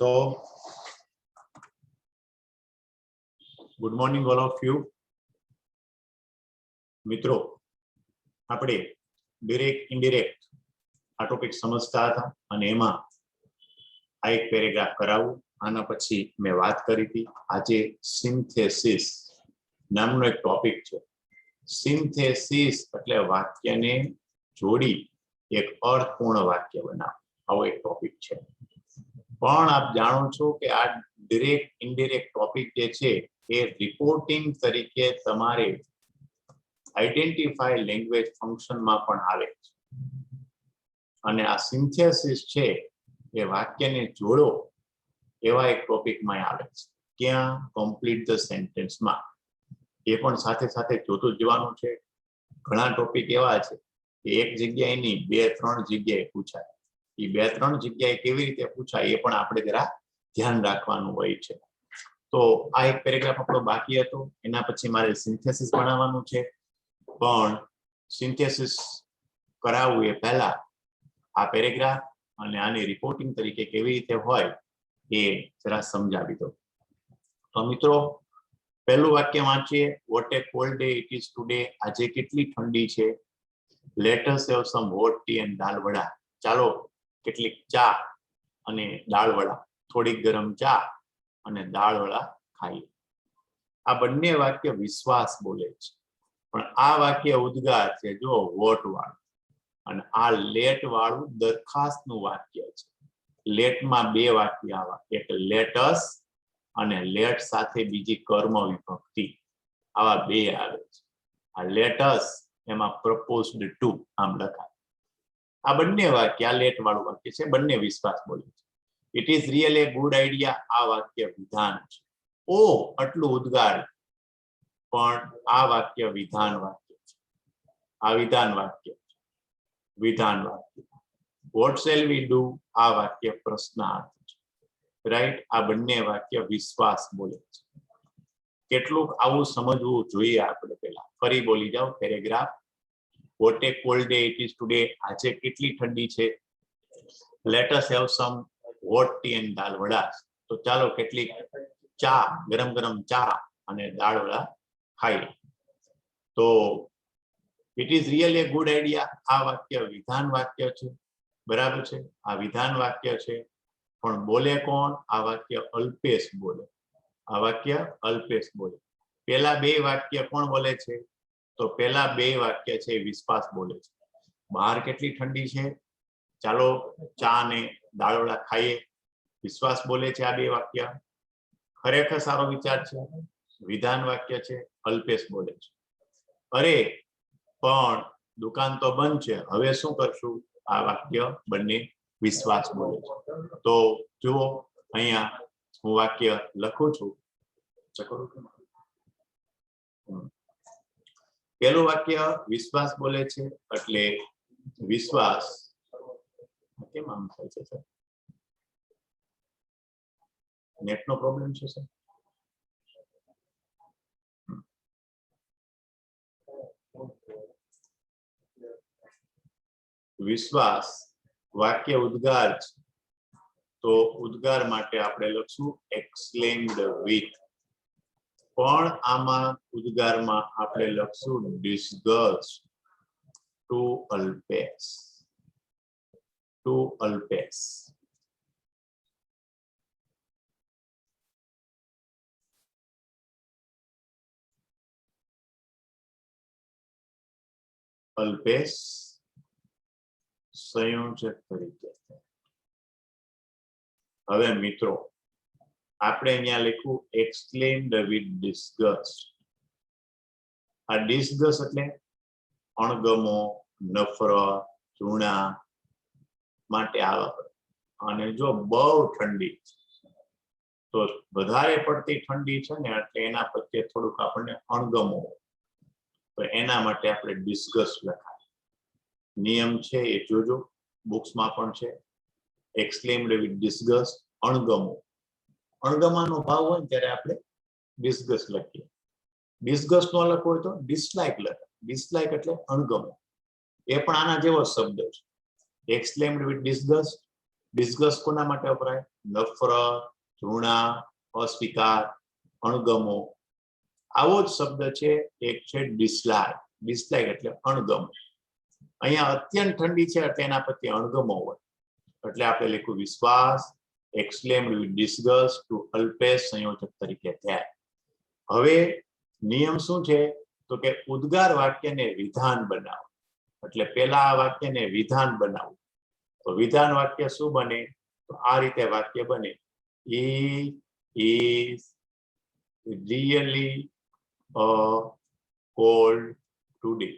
તો good morning all of you મિત્રો, આપણે ડિરેક્ટ ઇનડિરેક્ટ આ ટોપિક સમજતા હતા અને એમાં આ એક પેરેગ્રાફ કરાવું. આના પછી મેં વાત કરી હતી. આજે સિન્થેસિસ નામનો એક ટોપિક છે. સિન્થેસિસ એટલે વાક્યને જોડી એક અર્થપૂર્ણ વાક્ય બનાવો, આવો એક ટોપિક છે. પણ આપ જાણો છો કે આ ડિરેક્ટ ઇનડિરેક્ટ ટોપિક જે છે એ રિપોર્ટિંગ તરીકે તમારે આઈડેન્ટિફાઈ લેંગ્વેજ ફંક્શનમાં પણ આવે છે. અને આ સિન્થેસિસ છે એ વાક્યને જોડો એવા એક ટોપિકમાં આવે છે. ક્યાં? Complete the સેન્ટેન્સમાં. એ પણ સાથે સાથે જોતું જવાનું છે. ઘણા ટોપિક એવા છે કે એક જગ્યાએ નહીં, 2-3 જગ્યાએ પૂછાય. એ 2-3 જગ્યાએ કેવી રીતે પૂછાય એ પણ આપણે જરા ધ્યાન રાખવાનું હોય છે. તો આ એક પેરેગ્રાફ આપણો બાકી હતો. એના પછી મારે સિન્થેસિસ બનાવવાનું છે. પણ સિન્થેસિસ કરાવવું એ પહેલા આ પેરેગ્રાફ અને આની રિપોર્ટિંગ તરીકે કેવી રીતે હોય એ જરા સમજાવી દો. તો મિત્રો, પહેલું વાક્ય વાંચીએ. What a cold day it is today. આજે કેટલી ઠંડી છે. Let us have some hot tea and dal vada. ચાલો કેટલીક ચા અને દાળ વડા, થોડીક ગરમ ચા અને દાળ વડા ખાઈએ. આ બંને વાક્ય વિશ્વાસ બોલે છે. પણ આ વાક્ય ઉદ્ગાર છે જો વોટ વાળું, અને આ લેટ વાળું દરખાસ્તનું વાક્ય છે. લેટમાં 2 વાક્ય આવા, એક લેટસ અને લેટ સાથે બીજી કર્મ વિભક્તિ, આવા 2 આવે છે. આ લેટસ એમાં પ્રપોઝડ ટુ આમ લખાય. આ બંને વાક્ય, આ લેટ વાળું વાક્ય છે, બંને વિશ્વાસ બોલે છે. It is real A good idea, આ વાક્ય વિધાન છે. ઓ આટલું ઉદ્ગાર, પણ આ વાક્ય વિધાન વાક્ય છે. આ વિધાન વાક્ય છે, વિધાન વાક્ય. વોટ શેલ વી ડુ, આ વાક્ય પ્રશ્નાર્થ છે. રાઈટ? આ બંને વાક્ય વિશ્વાસ બોલે છે. કેટલુંક આવું સમજવું જોઈએ આપણે. પેલા ફરી બોલી જાઓ paragraph. What a cold day it is today. આજે કેટલી ઠંડી છે. Let us have some hot tea and dal vada. તો ચાલો કેટલીક ચા, ગરમ ગરમ ચા અને દાળ વડા ખાઈએ. તો it is real A good idea, આ વાક્ય વિધાન વાક્ય છે. બરાબર છે? આ વિધાન વાક્ય છે. પણ બોલે કોણ? આ વાક્ય અલ્પેશ બોલે. આ વાક્ય અલ્પેશ બોલે. પેલા 2 વાક્ય કોણ બોલે છે? તો પેલા 2 વાક્ય છે વિશ્વાસ બોલે છે. બહાર કેટલી ઠંડી છે, ચાલો ચા ને દાળ વડા ખાઈએ. વિશ્વાસ બોલે છે આ 2 વાક્ય. ખરેખર સારો વિચાર છે, વિધાન વાક્ય છે, અલ્પેશ બોલે છે. અરે પણ દુકાન તો બંધ છે, હવે શું કરશું? આ વાક્ય બંને વિશ્વાસ બોલે છે. તો જુઓ અહીંયા હું વાક્ય લખું છું. પેલું વાક્ય વિશ્વાસ બોલે છે, એટલે વિશ્વાસ કેમ આમ થાય છે સર? નેટનો પ્રોબ્લેમ છે સર? વિશ્વાસ વાક્ય ઉદ્ગાર છે. તો ઉદ્ગાર માટે આપણે લખશું એક્સક્લેમ્ડ વિથ. પણ આમાં ઉદ્ગારમાં આપણે લખશું ડિસ્ગસ્ટ ટુ અલ્પેશ. ટુ અલ્પેશ. અલ્પેશ સંયોજક તરીકે. હવે મિત્રો, આપણે અહીંયા લખ્યું એક્સક્લેમ્ડ વિથ ડિસ્ગસ્ટ. આ ડિસ્ગસ્ટ એટલે અણગમો, નફરત, ઘૃણા માટે આવે. અને જો બહુ ઠંડી, તો વધારે પડતી ઠંડી છે ને, એટલે એના પ્રત્યે થોડુંક આપણને અણગમો, તો એના માટે આપણે ડિસ્ગસ્ટ લખાય. નિયમ છે એ જોજો, બુક્સમાં પણ છે. એક્સક્લેમ્ડ વિથ ડિસ્ગસ્ટ, અણગમો. અણગમાનો ભાવ હોય ને ત્યારે આપણે ડિસ્ગસ્ટ લખીએ. ડિસ્ગસ્ટ નો લખવો હોય તો ડિસલાઇક લખાય. ડિસલાઇક એટલે અણગમો. એ પણ આના જેવો શબ્દ છે. Exclaimed with ડિસ્ગસ્ટ. ડિસ્ગસ્ટ કોના માટે વપરાય? નફરત, ઘૃણા, અસ્વીકાર, અણગમો. આવો જ શબ્દ છે એક છે ડિસલાઇક. ડિસલાઇક એટલે અણગમો. અહીંયા અત્યંત ઠંડી છે એટલે એના પ્રત્યે અણગમો હોય એટલે આપણે લખ્યું વિશ્વાસ exclaimed with disgust to Alpesh સંયોજક તરીકે થાય. હવે નિયમ શું છે તો કે ઉદ્ગાર વાક્યને વિધાન બનાવો. એટલે પેલા આ વાક્યને વિધાન બનાવવું. તો વિધાન વાક્ય શું બને તો આ રીતે વાક્ય બને he is really a cold today.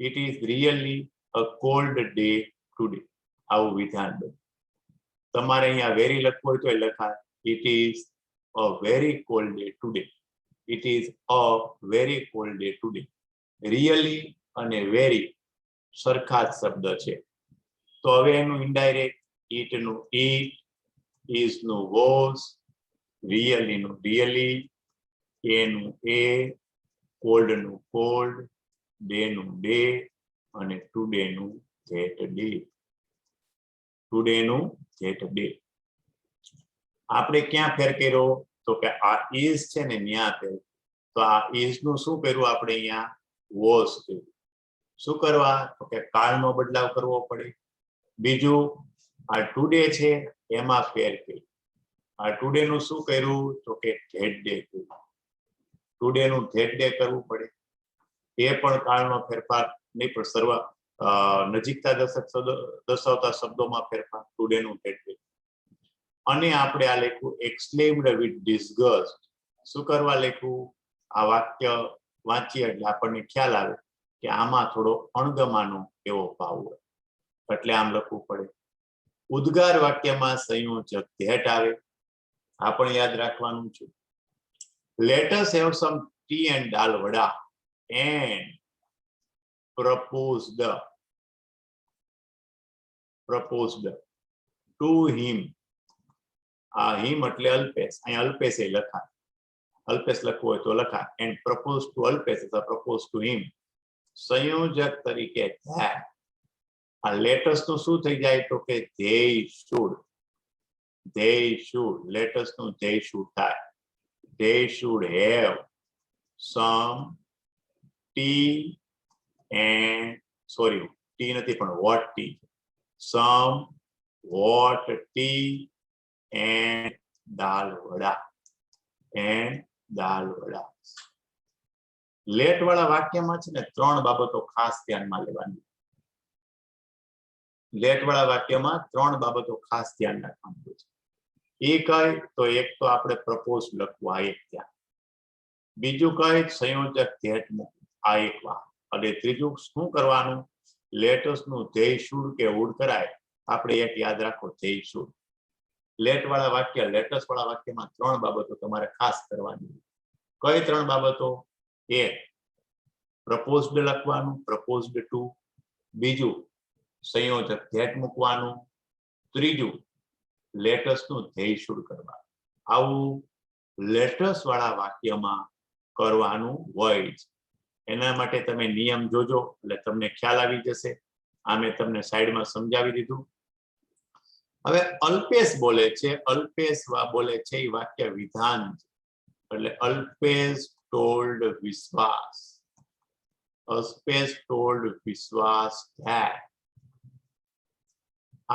It is really a cold day today. આવું વિધાન બને. તમારે અહીંયા વેરી લખવું હોય તો લખાય it is a very cold day today. It is a very cold day today. really અને very સરખા જ શબ્દ છે. તો હવે એનું ઇનડાયરેક્ટ it નું it, is નું was, really નું really, a નું a, cold નું cold, day નું day અને today નું that day. today નું that day. આપણે ક્યાં ફેર કર્યો તો કે આ is છે ને ન્યા ફેર. તો આ is નું શું કર્યું આપણે અહીંયા was કર્યું. શું કરવા તો કે કાળનો બદલાવ કરવો પડે. બીજું આ ટુડે છે એમાં ફેર કર્યું. આ ટુડે નું શું કર્યું તો કે that day કર્યું. ટુડે નું that day કરવું પડે. એ પણ કાળનો ફેરફાર નહીં પણ સર્વ નજીકતા દર્શાવતા શબ્દોમાં ફેરફાર. ટુડે નું that day. અને આપણે આ લખ્યું exclaimed with disgust. શું કરવા લખ્યું આ વાક્ય વાંચીએ એટલે આપણને ખ્યાલ આવે કે આમાં થોડો અણગમાનો એવો ભાવ હોય એટલે આમ લખવું પડે. ઉદ્ગાર વાક્યમાં સંયોજક that આવે. આ પણ યાદ રાખવાનું છે. let us have some tea and dal vada and proposed to him. આ હિમ એટલે અલ્પેશ. અહીંયા અલ્પેશ લખાય. અલ્પેશ લખવું હોય તો લખાય. and propose to અલ્પેશ અથવા propose to him. સંયોજક તરીકે થાય. આ લેટસ નું શું થઈ જાય તો કે they should. લેટસ નું they should થાય. they should have some tea and tea નથી પણ what tea. some what tea and dal vada. Late વાળા વાક્યમાં છે ને ત્રણ બાબતો ખાસ ધ્યાનમાં લેવાની. લેટ વાળા વાક્યમાં ત્રણ બાબતો ખાસ ધ્યાન રાખવાની છે. એ કઈ તો એક તો આપણે પ્રપોઝ લખવું આ એક ત્યાં. બીજું કઈ સંયોજક that મૂકવું આ એક વાત. અને ત્રીજું શું કરવાનું લેટસ નું they should કે would કરાય. આપણે એક યાદ રાખો they should. લેટ વાળા વાક્ય લેટસ વાળા વાક્યમાં ત્રણ બાબતો તમારે ખાસ કરવાની. કઈ ત્રણ બાબતો? એક પ્રપોઝડ લખવાનું પ્રપોઝડ ટુ. બીજું સંયોજક that મૂકવાનું. ત્રીજું લેટસ નું they should કરવાનું. આવું લેટસ વાળા વાક્યમાં કરવાનું હોય છે. એના માટે તમે નિયમ જોજો એટલે તમને ખ્યાલ આવી જશે. આ મેં તમને સાઈડમાં સમજાવી દીધું. હવે અલ્પેશ બોલે છે. અલ્પેશ બોલે છે એ વાક્ય વિધાન છે. એટલે અલ્પેશ told વિશ્વાસ. અલ્પેશ told વિશ્વાસ that.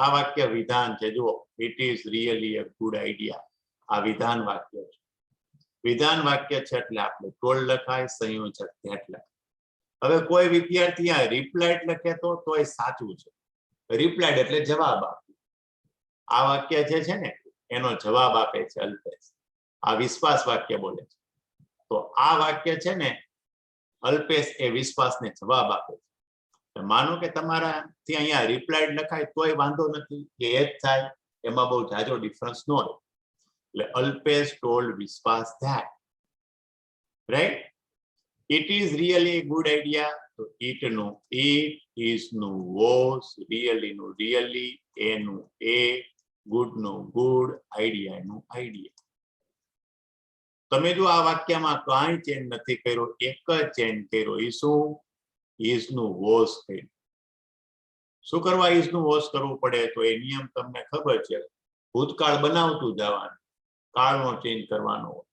આ વાક્ય વિધાન છે. જુઓ it is really a good idea. આ વિધાન વાક્ય છે. વિધાન વાક્ય છે એટલે આપણે told લખાય સંયોજક that લખાય. હવે કોઈ વિદ્યાર્થી આ રિપ્લાઇડ લખે તો એ સાચું છે. રિપ્લાઇડ એટલે જવાબ આપે. આ વાક્ય જે છે ને એનો જવાબ આપે છે અલ્પેશ. આ વિશ્વાસ વાક્ય બોલે છે. તો આ વાક્ય છે ને અલ્પેશ એ વિશ્વાસને જવાબ આપે છે. માનો કે તમારાથી અહીંયા રિપ્લાઇડ લખાય તોય વાંધો નથી કે એ જ થાય. એમાં બહુ જાજો ડિફરન્સ ન હોય. એટલે અલ્પેશ ટોલ્ડ વિશ્વાસ that. Right. it is really a good idea. તો it નું it, is નું was, really નું really, a નું a, good નું good, idea નું idea. તમે જો આ વાક્યમાં કાંઈ ચેન્જ નથી કર્યો, એક જ ચેન્જ કર્યો. એ શું? is નું was કર્યું. શું કરવા is નું was કરવું પડે? તો એ નિયમ તમને ખબર છે. ભૂતકાળ બનાવતું જવાનું, કાળનો ચેન્જ કરવાનો હોય,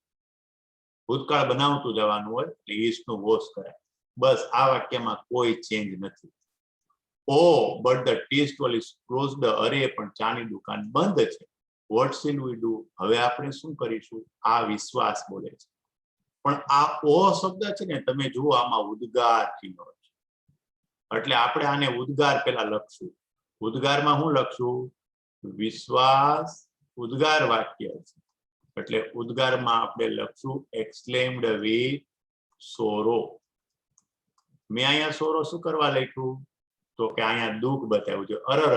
ભૂતકાળ બનાવતું જવાનું હોય એટલે is નું વોશ કરાય. બસ આ વાક્યમાં કોઈ ચેન્જ નથી. Oh but the tea stall is closed, અરે પણ ચાની દુકાન બંધ છે. વોટ શીલ વી ડુ, હવે આપણે શું કરીશું? આ વિશ્વાસ બોલે છે. પણ આ ઓ શબ્દ છે ને, તમે જુઓ આમાં ઉદ્ગાર ચિહ્નો છે, એટલે આપણે આને ઉદ્ગાર પેલા લખશું. ઉદ્ગારમાં શું લખશું? વિશ્વાસ ઉદ્ગાર વાક્ય છે, એટલે ઉદ્ગારમાં આપણે લખશું એક્સક્લેમ્ડ વિથ સોરો. મેં અહીંયા સોરો શું કરવા લખ્યું? તો કે અહીંયા દુઃખ બતાવ્યું છે, અરર,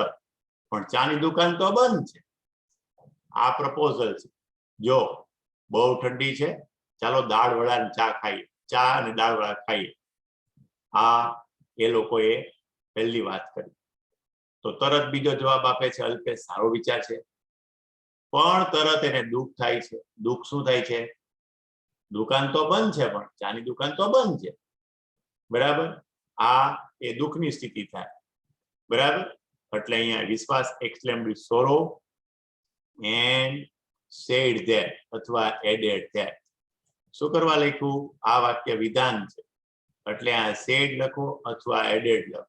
પણ ચાની દુકાન તો બંધ છે. આ પ્રપોઝલ છે. જો બહુ ઠંડી છે, ચાલો દાળ વડા ચા ખાઈએ, ચા અને દાળ વડા ખાઈએ. આ એ લોકોએ પહેલી વાત કરી. તો તરત બીજો જવાબ આપે છે અલ્પેશ, સારો વિચાર છે. પણ તરત એને દુઃખ થાય છે. દુઃખ શું થાય છે? દુકાન તો બંધ છે, પણ ચાની દુકાન તો બંધ છે. બરાબર, આ એ દુઃખની સ્થિતિ થાય. બરાબર, એટલે અહીંયા વિશ્વાસ exclaimed with sorrow and said that અથવા એડેડ ધેટ. શું કરવા લખ્યું? આ વાક્ય વિધાન છે, એટલે આ સેડ લખો અથવા એડેડ લખો.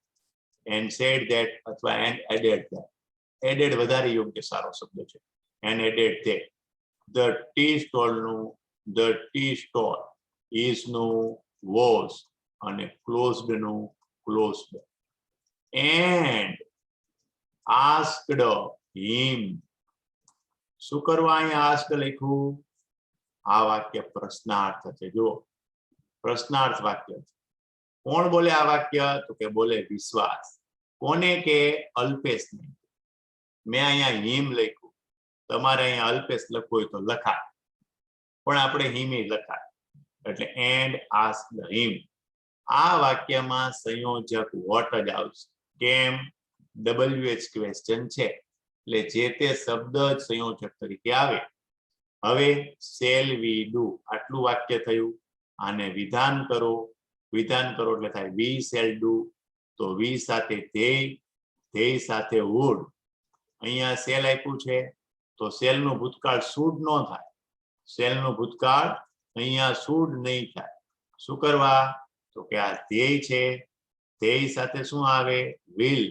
એન્ડ સેડ ધેટ અથવા એન્ડ એડેડ ધેટ. એડેડ વધારે યોગ્ય સારો શબ્દ છે. And added that. The tea stall is નું વોઝ અને ક્લોઝડ નું ક્લોઝડ. And asked him. શું કરવા અહીંયા આસ્ક લખ્યું? આ વાક્ય પ્રશ્નાર્થ છે. જો પ્રશ્નાર્થ વાક્ય છે. કોણ બોલે આ વાક્ય? તો કે બોલે વિશ્વાસ. કોને કે? અલ્પેશને. મેં અહીંયા હિમ લખ્યું, તમારે અહીંયા અલ્પેશ લખવું હોય તો લખાય, પણ આપણે હિમ લખાય, એટલે એન્ડ આસ્ક હિમ. આ વાક્યમાં સંયોજક વોટ જ આવશે. કેમ? WH ક્વેશ્ચન છે, એટલે જે તે શબ્દ જ સંયોજક તરીકે આવે. હવે શેલ વી ડુ, આટલું વાક્ય થયું. આને વિધાન કરો. વિધાન કરો એટલે થાય વી શેલ ડુ. તો વી સાથે ધ્યેય સાથે વુડ. અહીંયા શેલ આપ્યું છે, તો શેલ નું ભૂતકાળ શુડ ન થાય. શેલ નું ભૂતકાળ અહીંયા શુડ નહીં થાય. શું કરવા? તો કે આ ધ્યેય છે, ધ્યેય સાથે શું આવે? વિલ.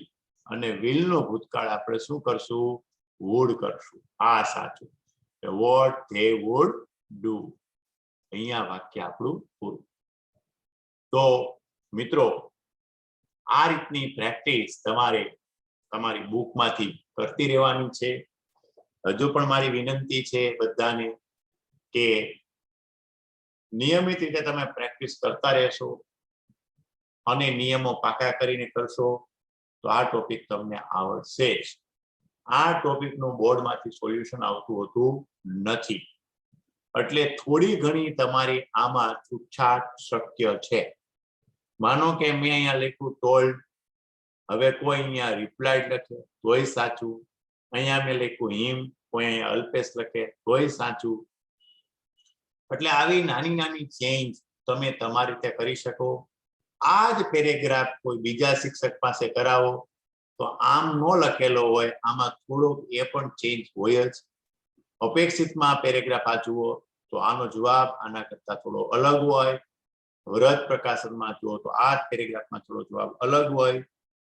અને વિલ નો ભૂતકાળ આપણે શું કરશું? વુડ કરશું. આ સાચું. What they wood do. અહીંયા વાક્ય આપણું પૂરું. તો મિત્રો, આ રીતની પ્રેક્ટિસ તમારે તમારી બુકમાંથી કરતી રહેવાની છે. હજુ પણ મારી વિનંતી છે બધાને કે નિયમિત રીતે તમે પ્રેક્ટિસ કરતા રહેશો અને નિયમો પાકા કરીને કરશો તો આ ટોપિક તમને આવડશે જ. આ ટોપિકનું બોર્ડમાંથી સોલ્યુશન આવતું હોતું નથી, એટલે થોડી ઘણી તમારી આમાં છૂટછાટ શક્ય છે. માનો કે મેં અહીંયા લખ્યું ટોલ્ડ, હવે કોઈ અહીંયા રિપ્લાઇડ લખે તોય સાચું. અહીંયા મેં લખ્યું હિમ, કોઈ અહીંયા અલ્પેશ લખે તોય સાચું. એટલે આવી નાની નાની ચેન્જ તમે તમારી રીતે કરી શકો. આ જ પેરેગ્રાફ કોઈ બીજા શિક્ષક પાસે કરાવો તો આમ ન લખેલો હોય, આમાં થોડોક એ પણ ચેન્જ હોય જ. અપેક્ષિતમાં પેરેગ્રાફ આ જુઓ તો આનો જવાબ આના કરતા થોડો અલગ હોય. વ્રત પ્રકાશનમાં જુઓ તો આ પેરેગ્રાફમાં થોડો જવાબ અલગ હોય.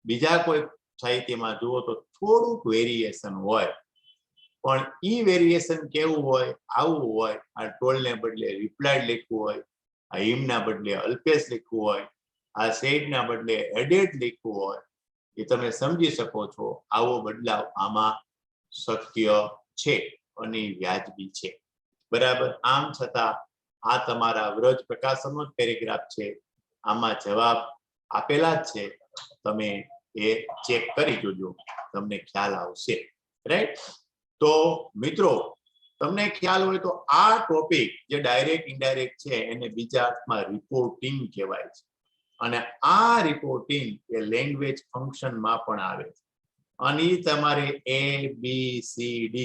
બીજા કોઈ સાહિત્યમાં જુઓ તો થોડુંક વેરિએશન હોય, પણ ઈ વેરિએશન કેવું હોય? આવું હોય. આ ટોલને બદલે રિપ્લાઇડ લખવું હોય, આ હિમના બદલે અલ્પેશ લખવું હોય, આ સેડના બદલે એડેડ લખવું હોય. એ તમે સમજી શકો છો. આવો બદલાવ આમાં શક્ય છે અને વ્યાજબી છે. બરાબર. આમ છતાં આ તમારા વ્રજ પ્રકાશનનો જ પેરેગ્રાફ છે, આમાં જવાબ આપેલા જ છે. તમે એ ચેક કરી જોજો, તમને ખ્યાલ આવશે. રાઈટ? તો મિત્રો, તમને ખ્યાલ હોય તો આ ટોપિક જે ડાયરેક્ટ ઇનડાયરેક્ટ છે એને બીજા અર્થમાં રિપોર્ટિંગ કહેવાય છે. અને આ રિપોર્ટિંગ એ લેંગ્વેજ ફંક્શનમાં પણ આવે છે. અને તમારે ABCD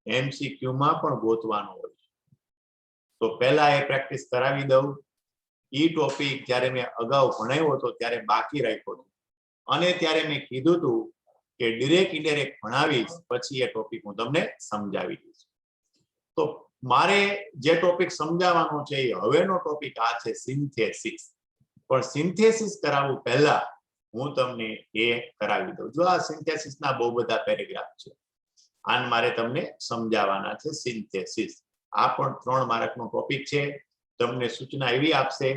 MCQ માં પણ ગોતવાનું હોય. તો પહેલા એ પ્રેક્ટિસ કરાવી દઉં. ઈ ટોપિક જ્યારે મેં અગાઉ ભણાવ્યો હતો ત્યારે બાકી રાખ્યો હતો, અને ત્યારે મેં કીધું હતું કે ડિરેક્ટ ઇનડાયરેક્ટ ભણાવીશ પછી એ ટોપિક હું તમને સમજાવી દઈશ. તો મારે જે ટોપિક સમજાવવાનો છે એ હવેનો ટોપિક આ છે સિન્થેસિસ. પણ સિન્થેસિસ કરાવવું પહેલા હું તમને એ કરાવી દઉં. જો આ સિન્થેસિસના બહુ બધા પેરેગ્રાફ છે, આને મારે તમને સમજાવવાના છે સિન્થેસિસ. આ પણ 3 માર્કનો ટોપિક છે. તમને સૂચના એવી આપશે,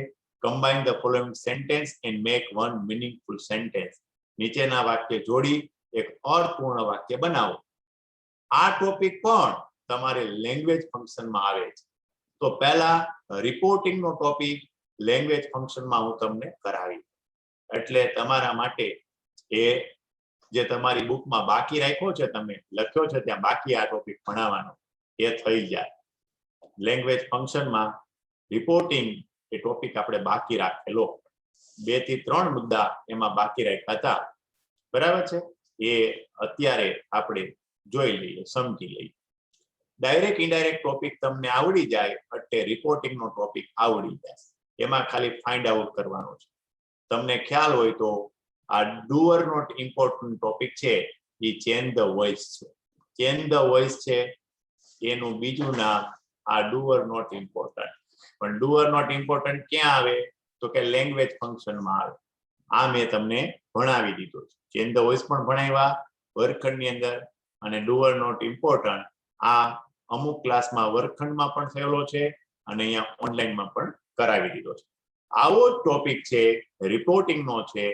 combine the following sentence and make one meaningful sentence. નીચેના વાક્ય જોડી એક અર્થપૂર્ણ વાક્ય બનાવો. આ ટોપિક પણ તમારે લેંગ્વેજ ફંક્શનમાં આવે છે. તો પહેલા રિપોર્ટિંગ નો ટોપિક લેંગ્વેજ ફંક્શનમાં હું તમને કરાવી, એટલે તમારા માટે એ જે તમારી બુકમાં બાકી રાખ્યો છે, તમે લખ્યો છે ત્યાં બાકી આ ટોપિક ભણાવવાનો, એ થઈ જાય. લેંગ્વેજ ફંક્શનમાં રિપોર્ટિંગ એ ટોપિક આપણે બાકી રાખેલો, 2 થી 3 મુદ્દા એમાં બાકી રાખ્યા હતા, બરાબર છે. એ અત્યારે આપણે જોઈ લઈએ, સમજી લઈએ. ડાયરેક્ટ ઇનડાયરેક્ટ ટોપિક તમને આવડી જાય એટલે રિપોર્ટિંગ નો ટોપિક આવડી જાય. એમાં ખાલી ફાઇન્ડ આઉટ કરવાનો છે. તમને ખ્યાલ હોય તો આ ડુઅર નોટ ઇમ્પોર્ટન્ટ ટોપિક છે એ ચેન્જ ધ વોઇસ છે. ચેન્જ ધ વોઇસ છે એનું બીજું નામ આ ડુઅર નોટ ઇમ્પોર્ટન્ટ. પણ ડુઅર નોટ ઇમ્પોર્ટન્ટ ક્યાં આવે તો કે લેંગ્વેજ ફંક્શનમાં આવે. આ મેં તમને ભણાવી દીધું છે. ચેન્જ ધ વોઇસ પણ ભણાવ્યા વર્ગખંડની અંદર, અને ડુઅર નોટ ઇમ્પોર્ટન્ટ આ અમુક ક્લાસમાં વર્ગખંડમાં પણ થયેલો છે અને અહીંયા ઓનલાઈનમાં પણ કરાવી દીધો છે. આવો જ ટોપિક છે રિપોર્ટિંગ નો છે,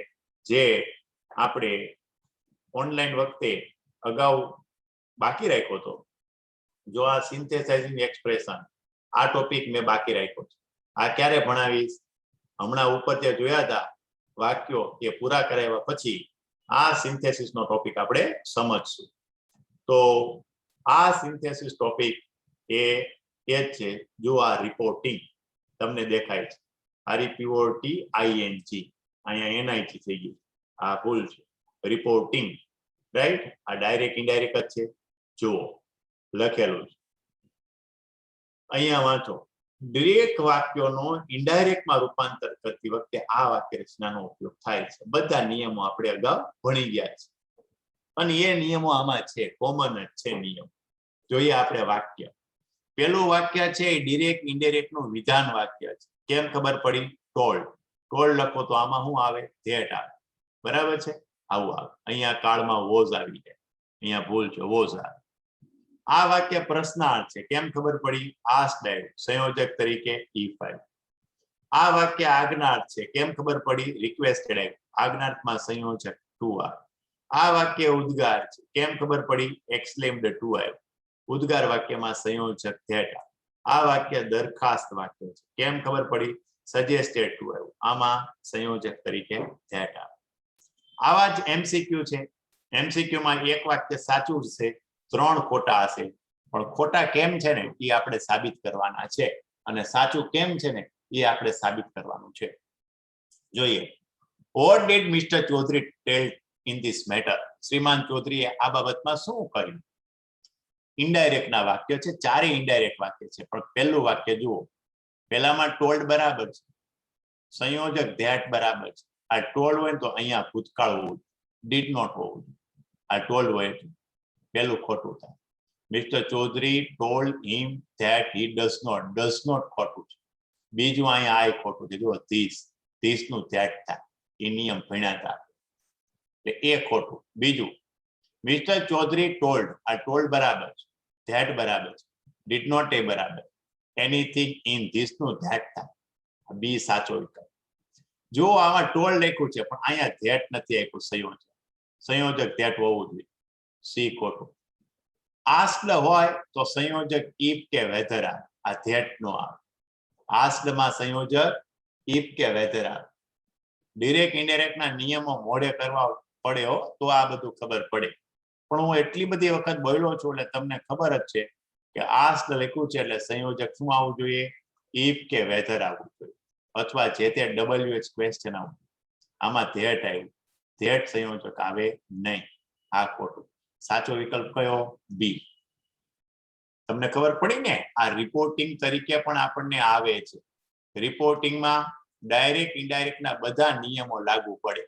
જે આપણે ઓનલાઈન વખતે અગાઉ બાકી રાખ્યો હતો. જો આ સિન્થેસાઇઝિંગ એક્સપ્રેશન આ ટોપિક મેં બાકી રાખ્યો છે. આ ક્યારે ભણાવીશ? હમણાં ઉપર જે જોયા હતા વાક્યો એ પૂરા કરાવ્યા પછી આ સિન્થેસિસ નો ટોપિક આપણે સમજશું. તો આ સિન્થેસિસ ટોપિક એ જ છે. જો આ રિપોર્ટિંગ તમને દેખાય છે, REPORTING, અહીંયા NIT થઈ ગયું, આ ભૂલ છે. Reporting, right? આ ડાયરેક્ટ ઇનડાયરેક્ટ જ છે. જુઓ લખેલું છે, અહીંયા વાંચો. ડિરેક્ટ વાક્યોનો ઇનડાયરેક્ટમાં રૂપાંતર કરતી વખતે આ વાક્ય રચનાનો ઉપયોગ થાય છે. બધા નિયમો આપણે અગાઉ ભણી ગયા છે અને એ નિયમો આમાં છે, કોમન જ છે નિયમ. જોઈએ આપણે વાક્ય. પેલું વાક્ય છે ડિરેક્ટ ઇનડાયરેક્ટ નું વિધાન વાક્ય છે. કેમ ખબર પડી? ટોલ્ડ. ટોલ્ડ લખો તો આમાં શું આવે? ધેટ આવે, બરાબર છે. આવું આવે. અહીંયા કાળમાં વોઝ આવી જાય, અહીંયા ભૂલ છે, વોઝ આવે. આ વાક્ય પ્રશ્નાર્થ છે. કેમ ખબર પડી? આસ્ક્ડ આવ્યું, સંયોજક તરીકે E5. આ વાક્ય આજ્ઞાર્થ છે. કેમ ખબર પડી? રિક્વેસ્ટેડ આવ્યું, આજ્ઞાર્થમાં સંયોજક ટુ આવે. આ વાક્ય ઉદ્ગાર છે. કેમ ખબર પડી? એક્સક્લેમ્ડ ટુ આવ્યું, ઉદ્ગાર વાક્યમાં સંયોજક ધેટ આવે. આ વાક્ય દરખાસ્ત વાક્ય છે. કેમ ખબર પડી? સજેસ્ટેડ ટુ આવ્યું, આમાં સંયોજક તરીકે ધેટ આવે. આવા જ MCQ છે. MCQ માં એક વાક્ય સાચું છે, 3 ખોટા હશે. પણ ખોટા કેમ છે ને એ આપણે સાબિત કરવાના છે, અને સાચું કેમ છે ને એ આપણે સાબિત કરવાનું છે. જોઈએ. What did Mr. Chaudhary tell in this matter? શ્રીમાન ચૌધરીએ આ બાબતમાં શું કર્યું? ઇનડાયરેક્ટ ના વાક્ય છે, 4 ઇનડાયરેક્ટ વાક્ય છે. પણ પહેલું વાક્ય જુઓ, પહેલામાં ટોલ્ડ બરાબર છે, સંયોજક ધેટ બરાબર છે. આ ટોલ્ડ હોય તો અહીંયા ભૂતકાળ હોવું, ડીડ નોટ હોવું. આ ટોલ્ડ હોય તો પહેલું ખોટું થાય. Mister Chaudhary told him that he does not ખોટું છે. બીજું અહીંયા આ ખોટું છે. જુઓ, ધીસ નું ધેટ થાય, એ નિયમ ભણ્યા હતા એટલે એ ખોટું. બીજું, મિસ્ટર ચૌધરી ટોલ્ડ, આ ટોલ્ડ બરાબર છે, ધેટ બરાબર છે, ડીડ નોટ એ બરાબર, એનીથિંગ ઇન ધીસ નું ધેટ થાય, બી સાચો વિકલ્પ. જો આમાં ટોલ્ડ લખ્યું છે પણ અહીંયા ધેટ નથી આપ્યું, સંયોજક ધેટ હોવું જોઈએ, સી ખોટું. આસ્ક્ડ હોય તો સંયોજક ઇફ કે વેધર આવે, આ ધેટ નો આવે. આસ્ક્ડ માં સંયોજક ઇફ કે વેધર આવે. ડિરેક્ટ ઇનડાયરેક્ટ ના નિયમો મોઢે કરવા પડે હો તો આ બધું ખબર પડે. પણ હું એટલી બધી વખત બોલ્યો છું એટલે તમને ખબર જ છે કે આસ્ક્ડ લખ્યું છે એટલે સંયોજક શું આવવું જોઈએ? ઇફ કે વેધર આવવું જોઈએ, અથવા જે તે WH ક્વેશ્ચન આવવું. આમાં ધેટ આવ્યું, ધેટ સંયોજક આવે નહીં, આ ખોટું. સાચો વિકલ્પ કયો? બી. તમને ખબર પડી ને? આ રિપોર્ટિંગ તરીકે પણ આપણને આવે છે. રિપોર્ટિંગમાં ડાયરેક્ટ ઇનડાયરેક્ટ ના બધા નિયમો લાગુ પડે.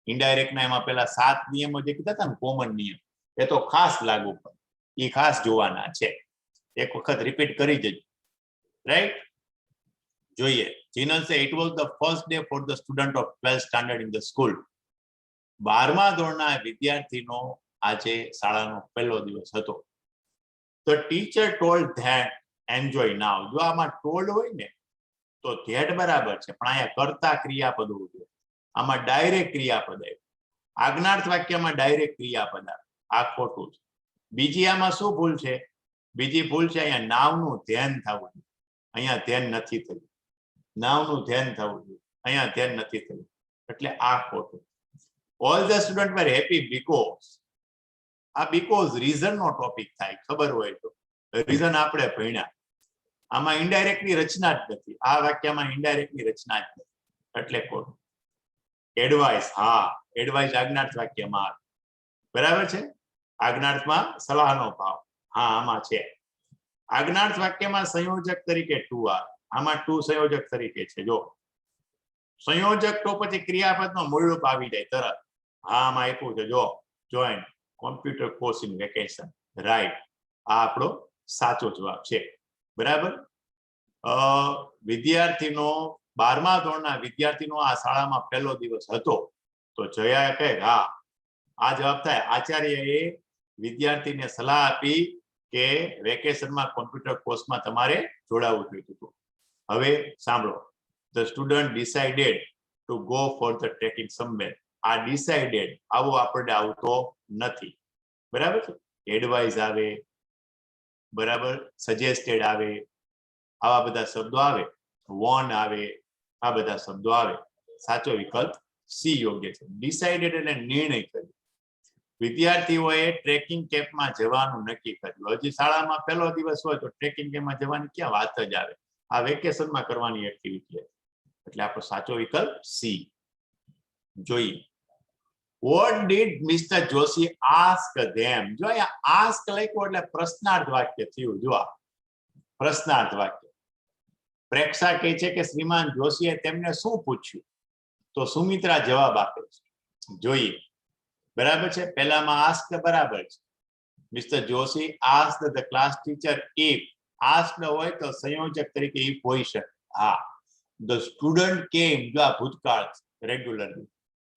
ઇનડાયરેક્ટ ના એમાં પેલા 7 નિયમો જે કીધા હતા ને કોમન નિયમ, એ તો ખાસ લાગુ પડે, એ ખાસ જોવાના છે. એક વખત રિપીટ કરી જજો, રાઈટ? જોઈએ. Jinal say it was the first day for the student of 12th standard in the school. 12મા ધોરણના વિદ્યાર્થીનો આજે શાળાનો પહેલો દિવસ હતો. The teacher told that enjoy now. જો આમાં ટોલ્ડ હોય ને તો ધેટ બરાબર છે, પણ અહીંયા કરતા ક્રિયાપદ હોવું જોઈએ. આમાં ડાયરેક્ટ ક્રિયાપદ આવ્યું. આજ્ઞાર્થ વાક્યમાં ડાયરેક્ટ ક્રિયાપદ આવે, આ ખોટું છે. બીજી આમાં શું ભૂલ છે? બીજી ભૂલ છે અહીંયા નાવનું ધ્યાન થવું જોઈએ, અહીંયા ધ્યાન નથી થયું. નાવનું ધ્યાન થવું જોઈએ, અહીંયા ધ્યાન નથી થયું, એટલે આ ખોટું. All the student wear happy because. આ બીકોઝ રીઝન નો ટોપિક થાય, ખબર હોય તો. રીઝન આપણે ભણ્યા. આમાં ઇનડાયરેક્ટની રચના જ નથી, આ વાક્યમાં ઇનડાયરેક્ટની રચના જ નથી, એટલે ખોટું. એડવાઇસ, હા, એડવાઇસ આજ્ઞાર્થ વાક્યમાં આવે, બરાબર છે. આજ્ઞાર્થમાં સલાહનો ભાવ, હા આમાં છે. આજ્ઞાર્થ વાક્યમાં સંયોજક તરીકે ટુ આવે, આમાં ટુ સંયોજક તરીકે છે. જો સંયોજક તો પછી ક્રિયાપદનો મૂળરૂપ આવી જાય તરત. હા આમાં આપ્યું છે, જો join computer course in vacation, right. આ આપણો સાચો જવાબ છે, બરાબર. વિદ્યાર્થીનો 12મા ધોરણના વિદ્યાર્થીનો આ શાળામાં પહેલો દિવસ હતો, તો જયા કહે હા, આ જવાબ થાય. આચાર્યએ વિદ્યાર્થીને સલાહ આપી કે વેકેશનમાં કોમ્પ્યુટર કોર્સમાં તમારે જોડાવું જોઈતું. હવે સાંભળો. The student decided to go for the trekking somewhere. આ ડિસાઇડેડ આવો આપણે આવતો નથી, બરાબર છે. એડવાઇઝ આવે, બરાબર, સજેસ્ટેડ આવે, આવા બધા શબ્દો આવે, વોન આવે, આ બધા શબ્દો આવે. સાચો વિકલ્પ સી યોગ્ય છે. ડિસાઇડેડ એટલે નિર્ણય કર્યો. વિદ્યાર્થીઓએ ટ્રેકિંગ કેમ્પમાં જવાનું નક્કી કર્યું. હજી શાળામાં પહેલો દિવસ હોય તો ટ્રેકિંગ કેમ્પમાં જવાની ક્યાં વાત જ આવે? આ વેકેશનમાં કરવાની એક્ટિવિટી, એટલે આપણો સાચો વિકલ્પ સી. જોઈએ. What did Mr. Joshi ask them? જો અહીંયા ask લખ્યું એટલે પ્રશ્નાર્થ વાક્ય થયું. જો આ પ્રશ્નાર્થ વાક્ય. પ્રેક્ષા કહે છે કે શ્રીમાન જોશીએ તેમને શું પૂછ્યું? તો સુમિત્રા જવાબ આપે છે. જોઈએ, બરાબર છે. પહેલામાં ask બરાબર છે. Mr. Joshi asked the class teacher if. asked હોય તો સંયોજક તરીકે if હોઈ શકે. હા, the student came, જો આ ભૂતકાળ રેગ્યુલરલી,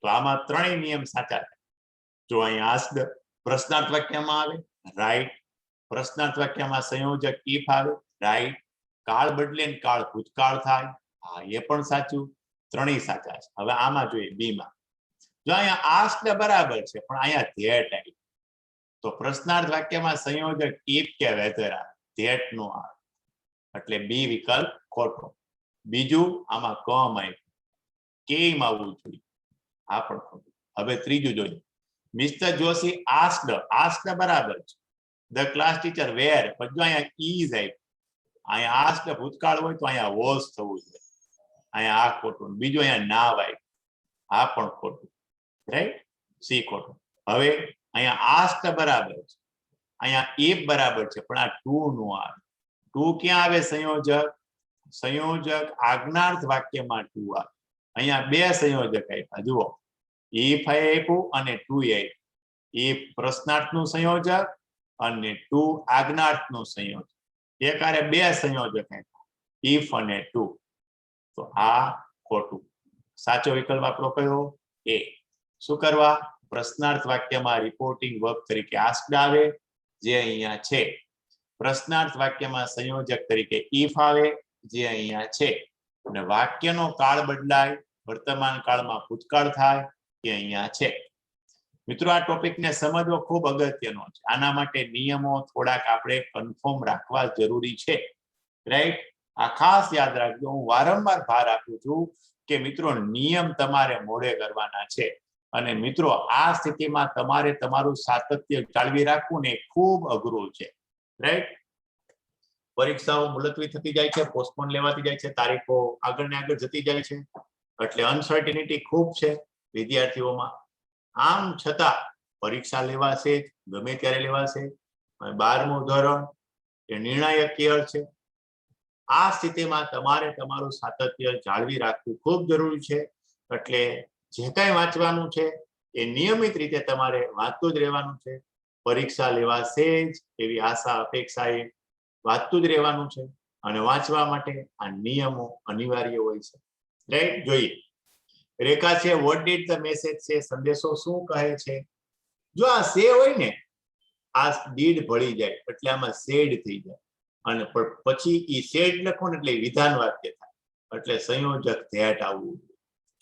તો આમાં ત્રણેય નિયમ સાચા છે. જો અહીંયા asked પ્રશ્નાર્થ વાક્યમાં આવે, રાઈટ. પ્રશ્નાર્થ વાક્યમાં સંયોજક if આવે, રાઈટ. કાળ બદલે ને કાળ ભૂતકાળ થાય, હા એ પણ સાચું. ત્રણેય સાચા છે. હવે આમાં જોઈએ બી માં. જો અહીંયા asked બરાબર છે, પણ અહીંયા ધેટ આવી, તો પ્રશ્નાર્થ વાક્યમાં સંયોજક if કે whether આવે, ધેટ નો આવે, એટલે બી વિકલ્પ ખોટો. બીજું આમાં કમ આવ્યું, કેમ આવવું જોઈએ, આ પણ ખોટું. હવે ત્રીજું જોઈએ. મિસ્ટર જોશી asked બરાબર છે. ધ ક્લાસ ટીચર વેર, બધું અહીંયા is આવ્યું. અહીંયા asked ભૂતકાળ હોય તો અહીંયા was થવું જોઈએ, અહીંયા આ ખોટું. બીજું અહીંયા ના આવ્યું, આ પણ ખોટું, રાઈટ. સી ખોટું. હવે અહીંયા asked બરાબર છે, અહીંયા if બરાબર છે, પણ આ ટુ નો આવે. ટુ ક્યાં આવે? સંયોજક. સંયોજક આજ્ઞાર્થ વાક્યમાં ટુ આવે. અહીંયા બે સંયોજક આપ્યા, જુઓ. if આપ્યું અને ટુ આપ્યું. if પ્રશ્નાર્થનું સંયોજક અને ટુ આજ્ઞાર્થનું સંયોજક. એકારે બે સંયોજક આપ્યા, if અને ટુ. તો આ ખોટું. સાચો વિકલ્પ આપણો કયો? એ. શું કરવા? પ્રશ્નાર્થ વાક્યમાં રિપોર્ટિંગ વર્બ તરીકે asked આવે, જે અહીંયા છે. પ્રશ્નાર્થ વાક્યમાં સંયોજક તરીકે if આવે, જે અહીંયા છે. અને વાક્યનો કાળ બદલાય, વર્તમાન કાળમાં ભૂતકાળ થાય, એ અહીંયા છે. મિત્રો, આ ટોપિકને સમજવો ખૂબ અગત્યનો છે. આના માટે નિયમો થોડાક આપણે કન્ફર્મ રાખવા જરૂરી છે, રાઈટ. આ ખાસ યાદ રાખજો. હું વારંવાર ભાર આપું છું કે મિત્રો, નિયમ તમારે મોડે કરવાના છે. અને મિત્રો, આ સ્થિતિમાં તમારે તમારું સાતત્ય જાળવી રાખવું ને ખૂબ અઘરું છે, રાઈટ. પરીક્ષાઓ મુલતવી થતી જાય છે, પોસ્ટપોન લેવાતી જાય છે, તારીખો આગળ ને આગળ જતી જાય છે, એટલે અનસર્ટિનિટી ખૂબ છે વિદ્યાર્થીઓમાં. આમ છતાં પરીક્ષા લેવાશે, ગમે ત્યારે લેવાશે. 12મું ધોરણ એ નિર્ણાયક યર છે. આ સ્થિતિમાં તમારે તમારું સાતત્ય જાળવી રાખવું ખૂબ જરૂરી છે. એટલે જે કાંઈ વાંચવાનું છે એ નિયમિત રીતે તમારે વાંચતું જ રહેવાનું છે. પરીક્ષા લેવાશે જ એવી આશા અપેક્ષાએ વાંચતું જ રહેવાનું છે. અને વાંચવા માટે આ નિયમો અનિવાર્ય હોય છે. રાઈટ, જોઈએ. રેખા છે વોટ ડીડ ધ મેસેજ છે, સંદેશો શું કહે છે. જો આ સે હોય ને, આ ડીડ ભળી જાય એટલે આમાં સેડ થઈ જાય, અને પછી ઈ સેડ લખો ને એટલે વિધાન વાક્ય થાય, એટલે સંયોજક ધેટ આવવું.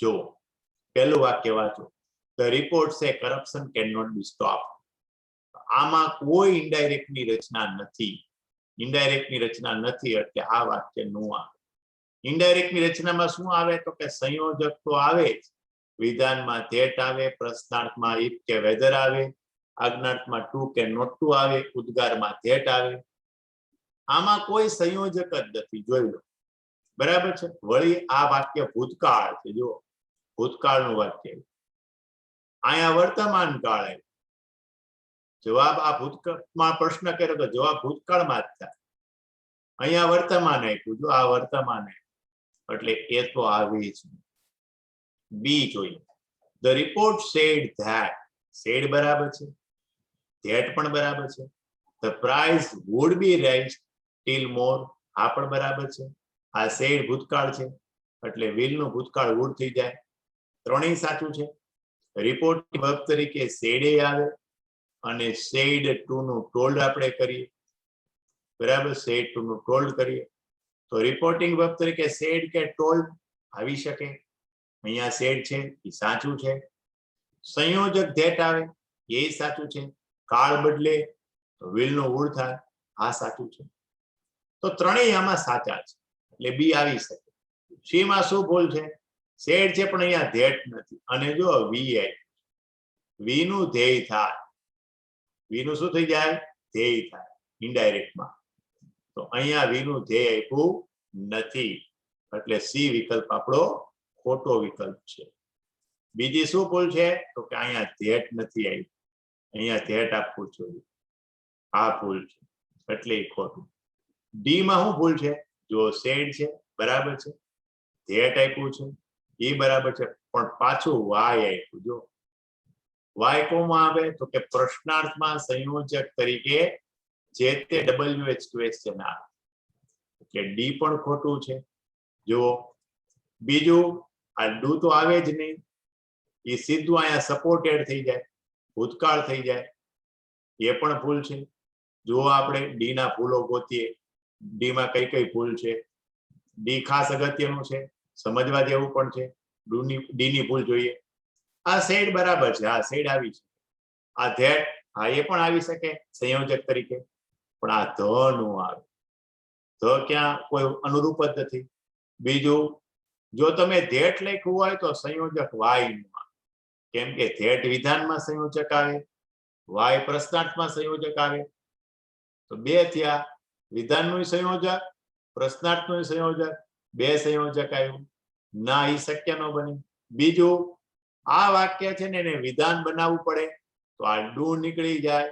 જો પહેલું વાક્ય વાંચો, the report say corruption can not be stop. આમાં કોઈ ઇનડાયરેક્ટની રચના નથી. ઇનડાયરેક્ટની રચના નથી એટલે આ વાક્ય નું આવે. ઇનડાયરેક્ટની રચનામાં શું આવે તો કે સંયોજક તો આવે જ, વિધાનમાં ધેટ આવે, પ્રશ્નાર્થમાં ઇફ કે વેધર આવે, આજ્ઞાર્થમાં ટુ કે નોટ ટુ આવે, ઉદ્ગારમાં ધેટ આવે. આમાં કોઈ સંયોજક જ નથી, જોઈ લો. બરાબર છે. વળી આ વાક્ય ભૂતકાળ છે, જો ભૂતકાળનું વાક્ય. અહીંયા વર્તમાન કાળ આવ્યો, જવાબ આ ભૂતકાળમાં પ્રશ્ન કર્યો તો જવાબ ભૂતકાળમાં જ થાય. અહીંયા વર્તમાન આપ્યું, જો આ વર્તમાન આપ્યું એટલે એ તો આવી જ. બી જોઈએ, the report said that. Said બરાબર છે, ધેટ પણ બરાબર છે. The price would be rise till more, આ પણ બરાબર છે. આ સેડ ભૂતકાળ છે એટલે વિલ નું ભૂતકાળ વુડ થઈ જાય. ત્રણેય સાચું છે. રિપોર્ટ વર્બ તરીકે સેડે આવે, અને સેડ ટુ નું ટોલ્ડ આપણે કરીએ. બરાબર, સેડ ટુ નું ટોલ્ડ કરીએ તો રિપોર્ટિંગ વર્બ તરીકે સેડ કે ટોલ્ડ આવી શકે. અહીંયા સેડ છે એ સાચું છે. સંયોજક ધેટ આવે એ સાચું છે. કાળ બદલે તો વિલ નો વુડ થાય, આ સાચું છે. તો ત્રણેય આમાં સાચા છે એટલે બી આવી શકે. સી માં શું ભૂલ છે? સેડ છે પણ અહીંયા ધેટ નથી, અને જો વી આવી, વી નું ધ્યેય થાય. વી નું શું થઈ જાય? ધ્યેય થાય ઇનડાયરેક્ટમાં. તો અહીંયા વી નું ધ્યેય આપ્યું નથી એટલે સી વિકલ્પ આપણો ખોટો વિકલ્પ છે. બીજી શું ભૂલ છે તો કે અહીંયા ધેટ નથી આવી, અહીંયા ધેટ આપવું જોઈએ, આ ભૂલ છે એટલે ખોટું. ડી માં શું ભૂલ છે? જો સેડ છે બરાબર છે, ધેટ આપ્યું છે એ બરાબર છે, પણ પાછું વાય આપ્યું. જો વાય કોમાં આવે તો કે પ્રશ્નાર્થમાં સંયોજક તરીકે જે તે WH ક્વેશ્ચન આવે, એટલે ડી પણ ખોટું છે. જો બીજું આ ડુ તો આવે જ નહીં, એ સીધું અહીંયા સપોર્ટેડ થઈ જાય, ભૂતકાળ થઈ જાય, એ પણ ભૂલ છે. જો આપણે ડી ના ભૂલો ગોતીએ, ડી માં કઈ કઈ ભૂલ છે. ડી ખાસ અગત્યનું છે, સમજવા જેવું પણ છે. ડી ની ભૂલ જોઈએ. આ સેડ બરાબર છે, આ સેડ આવી છે. આ ધેટ હા એ પણ આવી શકે સંયોજક તરીકે, પણ આ ધ નું આવે. ધ ક્યાં કોઈ અનુરૂપ જ નથી. બીજું, જો તમે ધેટ લખ્યું હોય તો સંયોજક વાય નું આવે, કેમ કે ધેટ વિધાનમાં સંયોજક આવે, વાય પ્રશ્નાર્થમાં સંયોજક આવે. તો બે થયા, વિધાનનું સંયોજક, પ્રશ્નાર્થનું સંયોજક, બે સંયોજક આવ્યું. ના, એ શક્ય ન બને. બીજું, આ વાક્ય છે ને એને વિધાન બનાવવું પડે તો આ ડુ નીકળી જાય.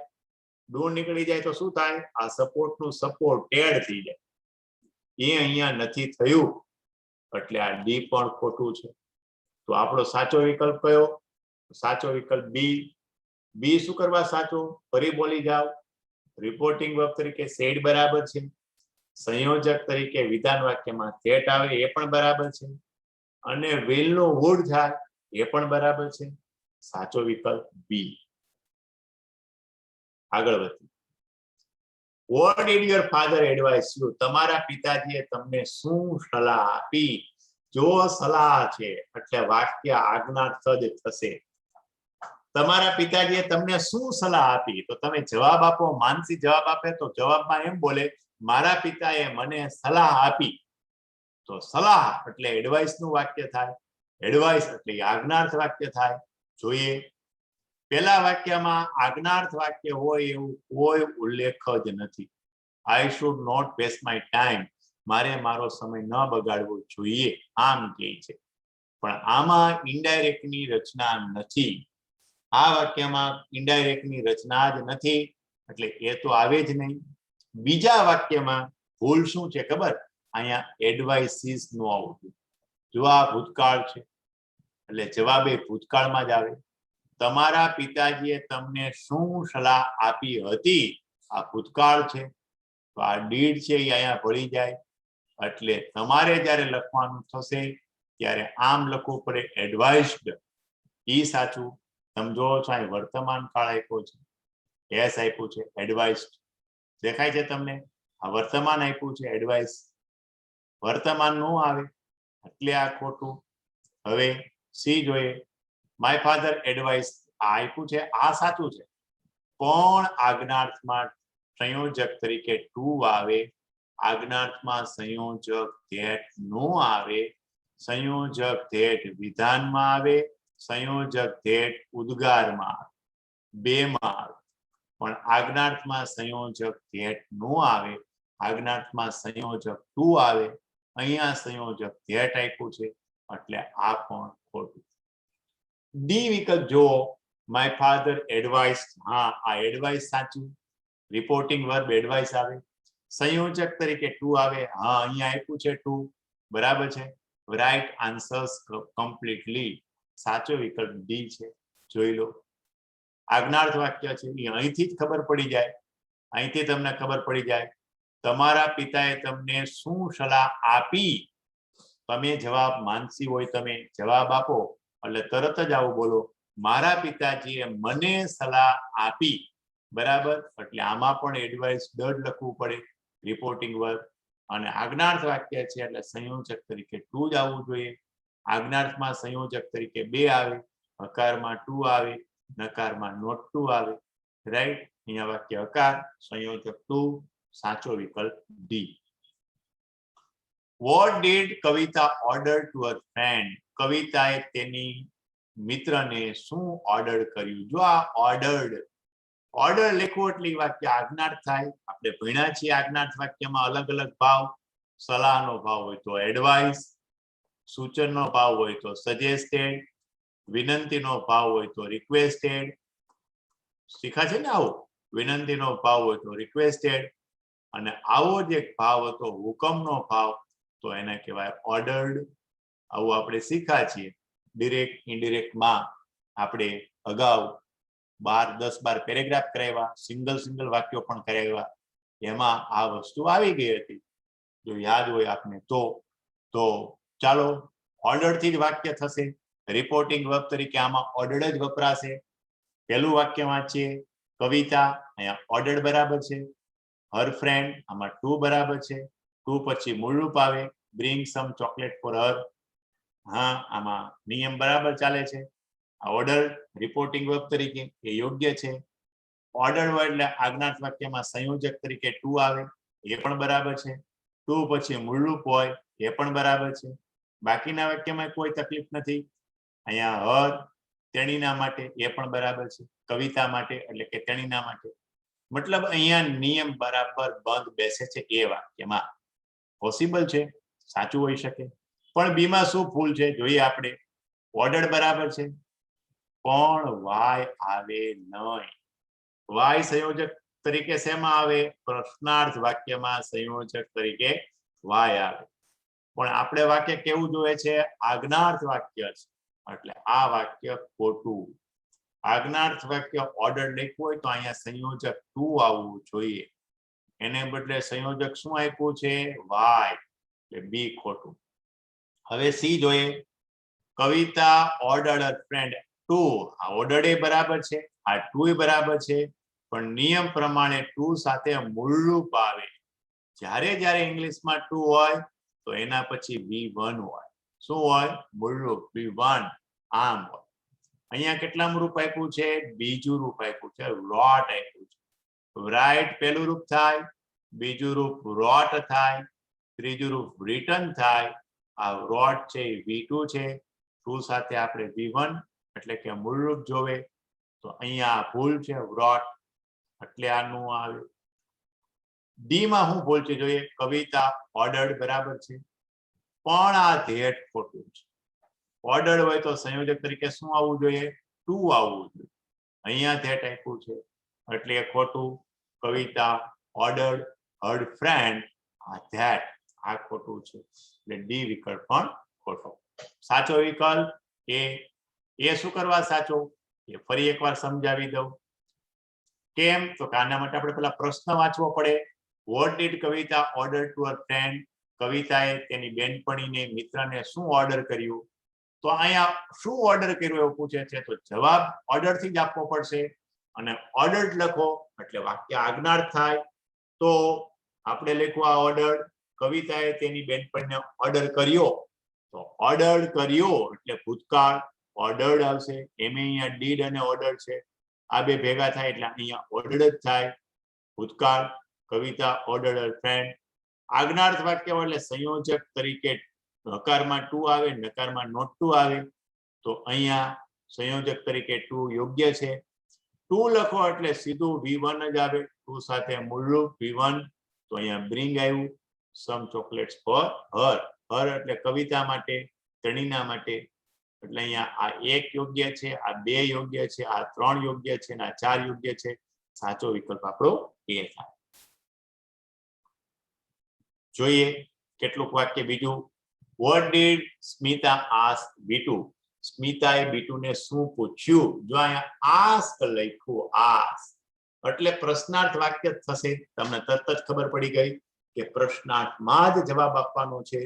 ડુ નીકળી જાય તો શું થાય? આ સપોર્ટ નું સપોર્ટેડ થઈ જાય, એ અહીંયા નથી થયું એટલે આ ડી પણ ખોટું છે. તો આપણો સાચો વિકલ્પ કયો? સાચો વિકલ્પ બી. બી શું કરવા સાચો? ફરી બોલી જાવ. રિપોર્ટિંગ વર્બ તરીકે સેડ બરાબર છે, સંયોજક તરીકે વિધાન વાક્યમાં ધેટ આવે એ પણ બરાબર છે, અને વિલ નું વુડ થાય એ પણ બરાબર છે. સાચો વિકલ્પ બી. આગળ વધીએ. What did your father advise you? તમારા પિતાજીએ તમને શું સલાહ આપી? જો સલાહ છે એટલે વાક્ય આજ્ઞાર્થ જ થશે. તમારા પિતાજીએ તમને શું સલાહ આપી? તો તમે જવાબ આપો, માનસી જવાબ આપે તો જવાબમાં એમ બોલે, મારા પિતાએ મને સલાહ આપી. તો સલાહ એટલે એડવાઇસ નું વાક્ય થાય, એડવાઇસ એટલે આજ્ઞાર્થ વાક્ય થાય. જોઈએ, પેલા વાક્યમાં આજ્ઞાર્થ વાક્ય હોય એવું કોઈ ઉલ્લેખ જ નથી. I should not waste my time, મારે મારો સમય ન બગાડવો જોઈએ, આમ કહે છે. પણ આમાં ઇનડાયરેક્ટની રચના નથી. આ વાક્યમાં ઇનડાયરેક્ટની રચના જ નથી એટલે એ તો આવે જ નહીં. બીજા વાક્યમાં ભૂલ શું છે ખબર? અહીંયા એડવાઇસીસ નું આવતું. જો આ ભૂતકાળ છે, એટલે જવાબ એ ભૂતકાળમાં જ આવે. તમારા પિતાજીએ તમને શું સલાહ આપી હતી, આ ભૂતકાળ છે, તો આ ડીડ છે એ અહીંયા ભળી જાય. એટલે તમારે જ્યારે લખવાનું થશે ત્યારે આમ લખવું પડે એડવાઇસ્ડ, ઈ સાચું. તમે જોવો છો અહીં વર્તમાન કાળ આપ્યો છે, એસ આપ્યું છે, એડવાઇસ્ડ દેખાય છે તમને? આ વર્તમાન આપ્યું છે, એડવાઇસ વર્તમાન નો આવે એટલે આ ખોટું. હવે સી જોઈએ, માય ફાધર એડવાઇસ, આ આપ્યું છે, આ સાચું છે, પણ આજ્ઞાર્થમાં સંયોજક તરીકે ટુ આવે, આજ્ઞાર્થમાં સંયોજક ધેટ નો આવે, સંયોજક ધેટ વિધાનમાં આવે, સંયોજક ધેટ ઉદ્ગારમાં આવે, બેમાં આવે. પણ આજ્ઞાર્થમાં સંયોજક ધેટ નો આવે, આજ્ઞાર્થમાં સંયોજક ટુ આવે, અહીંયા સંયોજક ધેટ આપ્યું છે એટલે આ પણ ખોટું. ડી વિકલ્પ જો માય ફાધર એડવાઇસ, હા આ એડવાઇસ સાચું, રિપોર્ટિંગ વર્બ એડવાઇસ આવે, સંયોજક તરીકે ટુ આવે, હા અહીંયા આપ્યું છે ટુ, બરાબર છે. રાઈટ આન્સર્સ કમ્પ્લીટલી, સાચો વિકલ્પ ડી છે. જોઈ લો, આજ્ઞાર્થ વાક્ય છે એ અહીંથી જ ખબર પડી જાય, અહીંથી તમને ખબર પડી જાય તમારા પિતાએ તમને શું સલાહ આપી. તમે જવાબ માનસી હોય તમે જવાબ આપો એટલે તરત જ આવું બોલો, મારા પિતાજીએ મને સલાહ આપી, બરાબર. એટલે આમાં પણ એડવાઇસ ડડ લખવું પડે, રિપોર્ટિંગ વર્બ. અને આજ્ઞાર્થ વાક્ય છે એટલે સંયોજક તરીકે ટુ જ આવવું જોઈએ. આજ્ઞાર્થમાં સંયોજક તરીકે બે આવે, હકારમાં ટુ આવે, નકારમાં નોટ ટુ આવે, રાઈટ. અહીંયા વાક્ય હકાર, સંયોજક ટુ, સાચો વિકલ્પ D. What did Kavita order to her friend? કવિતાએ તેની મિત્રને શું ઓર્ડર કર્યું? જો આ ઓર્ડર્ડ, ઓર્ડર લખવું એટલે વાક્ય આજ્ઞાર્થ થાય. આપણે ભણ્યા છીએ આજ્ઞાર્થ વાક્યમાં અલગ અલગ ભાવ, સલાહનો ભાવ હોય તો એડવાઇસ, સૂચનનો ભાવ હોય તો સજેસ્ટેડ, વિનંતીનો ભાવ હોય તો રિક્વેસ્ટેડ. શીખા છે ને આવું, વિનંતીનો ભાવ હોય તો રિક્વેસ્ટેડ, અને આવો જ એક ભાવ હતો હુકમનો ભાવ, તો એને કહેવાય ઓર્ડર્ડ. આવું આપણે શીખા છીએ. ડિરેક્ટ ઇનડિરેક્ટમાં આપણે અગાઉ 10-12 પેરેગ્રાફ કરાવ્યા, સિંગલ વાક્યો પણ કરાવ્યા, એમાં આ વસ્તુ આવી ગઈ હતી. જો યાદ હોય આપને તો ચાલો, ઓર્ડર્ડ થી જ વાક્ય થશે. રિપોર્ટિંગ વર્બ તરીકે આમાં ઓર્ડર્ડ જ વપરાશે. પહેલું વાક્ય વાંચીએ, કવિતા, અહીંયા ઓર્ડર્ડ બરાબર છે. હર ફ્રેન્ડ, આમાં ટુ બરાબર છે. ટુ પછી મૂળરૂપ આવે, bring some chocolate for her, હા આમાં નિયમ બરાબર ચાલે છે. આ ઓર્ડર રિપોર્ટિંગ વર્બ તરીકે એ યોગ્ય છે. ઓર્ડર હોય એટલે આજ્ઞાર્થ વાક્યમાં સંયોજક તરીકે ટુ આવે, એ પણ બરાબર છે. ટુ પછી મૂળરૂપ હોય એ પણ બરાબર છે. બાકીના વાક્યમાં કોઈ તકલીફ નથી. અહીંયા હર તેણીના માટે એ પણ બરાબર છે, કવિતા માટે એટલે કે તેણીના માટે. મતલબ અહીંયા નિયમ બરાબર બંધ બેસે છે એ વાક્યમાં. પોસિબલ છે, સાચું હોઈ શકે. પણ બીમાં શું ભૂલ છે જોઈએ આપણે. ઓર્ડર બરાબર છે પણ વાય આવે નહીં. વાય સંયોજક તરીકે શેમાં આવે? પ્રશ્નાર્થ વાક્યમાં સંયોજક તરીકે વાય આવે. પણ આપણે વાક્ય કેવું જોઈએ છે? આજ્ઞાર્થ વાક્ય છે એટલે આ વાક્ય ખોટું. આજ્ઞાર્થ વાક્ય ઓર્ડર લખ્યું હોય તો અહીંયા સંયોજક ટુ આવવું જોઈએ, એને બદલે સંયોજક શું આપ્યું છે? વાય, એટલે બી ખોટું. હવે સી જોઈએ, કવિતા ઓર્ડર્ડ હર ફ્રેન્ડ ટુ. આ ઓર્ડર્ડ એ બરાબર છે, આ ટુ એ બરાબર છે, પણ નિયમ પ્રમાણે ટુ સાથે મૂળરૂપ આવે. જ્યારે ઇંગ્લિશમાં ટુ હોય તો એના પછી V1 હોય. શું હોય? મૂળરૂપ V1, આમ હોય. અહીંયા કેટલા રૂપ આપ્યું છે? બીજું રૂપ આપ્યું છે, રોટ આપ્યું છે. રાઇટ પહેલું રૂપ થાય, બીજું રૂપ રોટ થાય, ત્રીજું રૂપ રિટર્ન થાય. આ રોટ છે એ V2 છે, ટુ સાથે આપણે V1 એટલે કે મૂળરૂપ જોવે, તો અહીંયા ભૂલ છે રોટ, એટલે આનું આવે. ડી માં શું ભૂલ છે જોઈએ, કવિતા ઓર્ડર્ડ બરાબર છે પણ આ ધેટ ખોટું છે. ઓર્ડર્ડ હોય તો સંયોજક તરીકે શું આવવું જોઈએ? ટુ આવવું જોઈએ. અહીંયા ધેટ આપ્યું છે એટલે ખોટું. કવિતા ઓર્ડર્ડ હર ફ્રેન્ડ, આ ધેટ આ ખોટું છે એટલે ડી વિકલ્પ પણ ખોટો. સાચો વિકલ્પ એ શું કરવા સાચો એ ફરી એકવાર સમજાવી દઉં. કેમ તો આના માટે આપણે પેલા પ્રશ્ન વાંચવો પડે. What did Kavita order to her friend? કવિતાએ તેની બેનપણીને મિત્રને શું ઓર્ડર કર્યું? તો અહીંયા શું ઓર્ડર કર્યું એવું પૂછે છે, તો જવાબ ઓર્ડર થી જ આપવો પડશે અને ઓર્ડર લખો એટલે વાક્ય આજ્ઞાર્થ થાય. તો આપણે લખવું આ ઓર્ડર, કવિતાએ તેની બેનપણીને ઓર્ડર કર્યો, તો ઓર્ડર કર્યો એટલે ભૂતકાળ ઓર્ડર્ડ આવશે. એમ અહીંયા ડીડ અને ઓર્ડર છે, આ બે ભેગા થાય એટલે અહીંયા ઓર્ડર્ડ જ થાય. ભૂતકાળ કવિતા ઓર્ડર્ડ હર ફ્રેન્ડ. આજ્ઞાર્થ વાક્ય એટલે સંયોજક તરીકે હકારમાં ટુ આવે, નકારમાં નોટ ટુ આવે. તો અહીંયા સંયોજક તરીકે ટુ યોગ્ય છે. ટુ લખો એટલે સીધું V1 જ આવે, ટુ સાથે મૂળરૂપ V1. તો અહીંયા બ્રિંગ આવ્યું. સમ ચોકલેટ્સ ફોર હર. હર એટલે કવિતા માટે, તેણીના માટે. એટલે અહીંયા આ 1 યોગ્ય છે, આ 2 યોગ્ય છે, આ 3 યોગ્ય છે અને આ 4 યોગ્ય છે. સાચો વિકલ્પ આપણો એ થાય. જોઈએ કેટલુંક વાક્ય બીજું. What did Smita ask B2? સ્મિતાએ બીટુને શું પૂછ્યું? જો અહીંયા ask લખ્યું, ask એટલે પ્રશ્નાર્થ વાક્ય થશે. તમને તરત જ ખબર પડી ગઈ કે પ્રશ્નાર્થમાં જ જવાબ આપવાનો છે.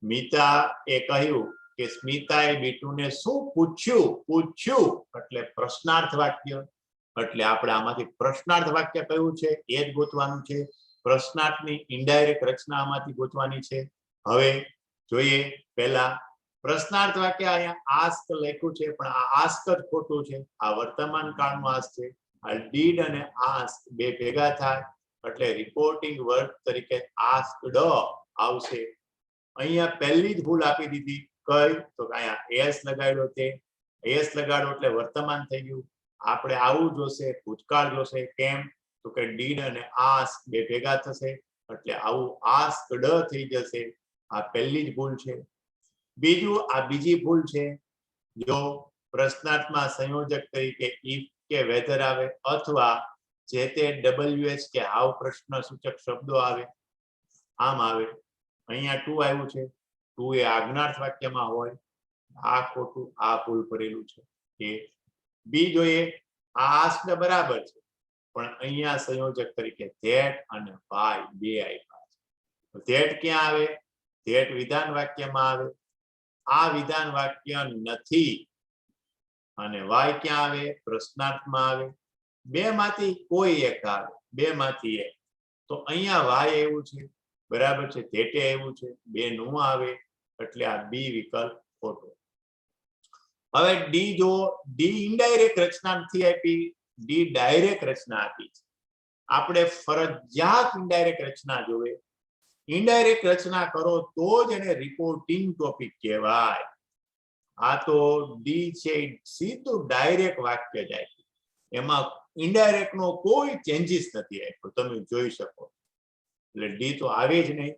મિતા એ કહ્યું કે સ્મિતાએ બીટુને શું પૂછ્યું? પૂછ્યું એટલે પ્રશ્નાર્થ વાક્ય. એટલે આપણે આમાંથી પ્રશ્નાર્થ વાક્ય કયું છે એ જ ગોતવાનું છે. પ્રશ્નાર્થની ઇનડાયરેક્ટ રચના આમાંથી ગોતવાની છે. હવે જોઈએ પહેલા પ્રશ્નાર્થ વાક્ય અહીંયા આસ્ક લખ્યું છે, પણ આ આસ્ક જ ખોટું છે. આ વર્તમાન કાળનું આસ્ક છે. આ ડીડ અને આસ્ક બે ભેગા થાય એટલે રિપોર્ટિંગ વર્બ તરીકે આસ્કડ આવશે. અહીંયા પહેલી જ ભૂલ આપી દીધી. કઈ? તો અહીંયા એસ લગાડ્યો, તે એસ લગાડો એટલે વર્તમાન થઈ ગયું. આપણે આવું જોશે, ભૂતકાળ જોશે. કેમ? તો કે ડીડ અને આસ્ક બે ભેગા થશે એટલે આવું આસ્કડ થઈ જશે. આ પહેલી જ ભૂલ છે. બીજું, આ બીજી ભૂલ છે. જો પ્રશ્નાર્થમાં સંયોજક તરીકે ઇફ કે વેધર આવે અથવા જે તે WH કે હાવ પ્રશ્ન સૂચક શબ્દો આવે, આમ આવે. અહીંયા ટુ આવ્યું છે. ટુ એ આજ્ઞાર્થ વાક્યમાં હોય. આ ખોટું, આ ભૂલ ભરેલું છે. એ બી જોઈએ. આ આસ્ક બરાબર છે, પણ અહીંયા સંયોજક તરીકે ધેટ અને બાય બે આપ્યા છે. ધેટ ક્યાં આવે? ધેટ વિધાન વાક્યમાં આવે. આ વિધાન વાક્ય નથી. અને વાય ક્યાં આવે? પ્રશ્નાર્થમાં આવે. બે માંથી કોઈ એક આવે, બે માંથી એક. તો અહીંયા વાય એવું છે, બરાબર છે. ધેટે એવું છે, બે નું આવે એટલે આ બી વિકલ્પ ખોટો. હવે ડી જો, ડી ઇનડાયરેક્ટ રચના નથી આપી, ડી ડાયરેક્ટ રચના આપી છે. આપણે ફરજિયાત ઇનડાયરેક્ટ રચના જોવે. ઇનડાયરેક્ટ રચના કરો તો જ એને રિપોર્ટિંગ ટોપિક કહેવાય. આ તો ડી છે, સીધું ડાયરેક્ટ વાક્ય જાય. એમાં ઇનડાયરેક્ટ નો કોઈ ચેન્જીસ નથી આપ્યો, તમે જોઈ શકો. એટલે ડી તો આવે જ નહીં.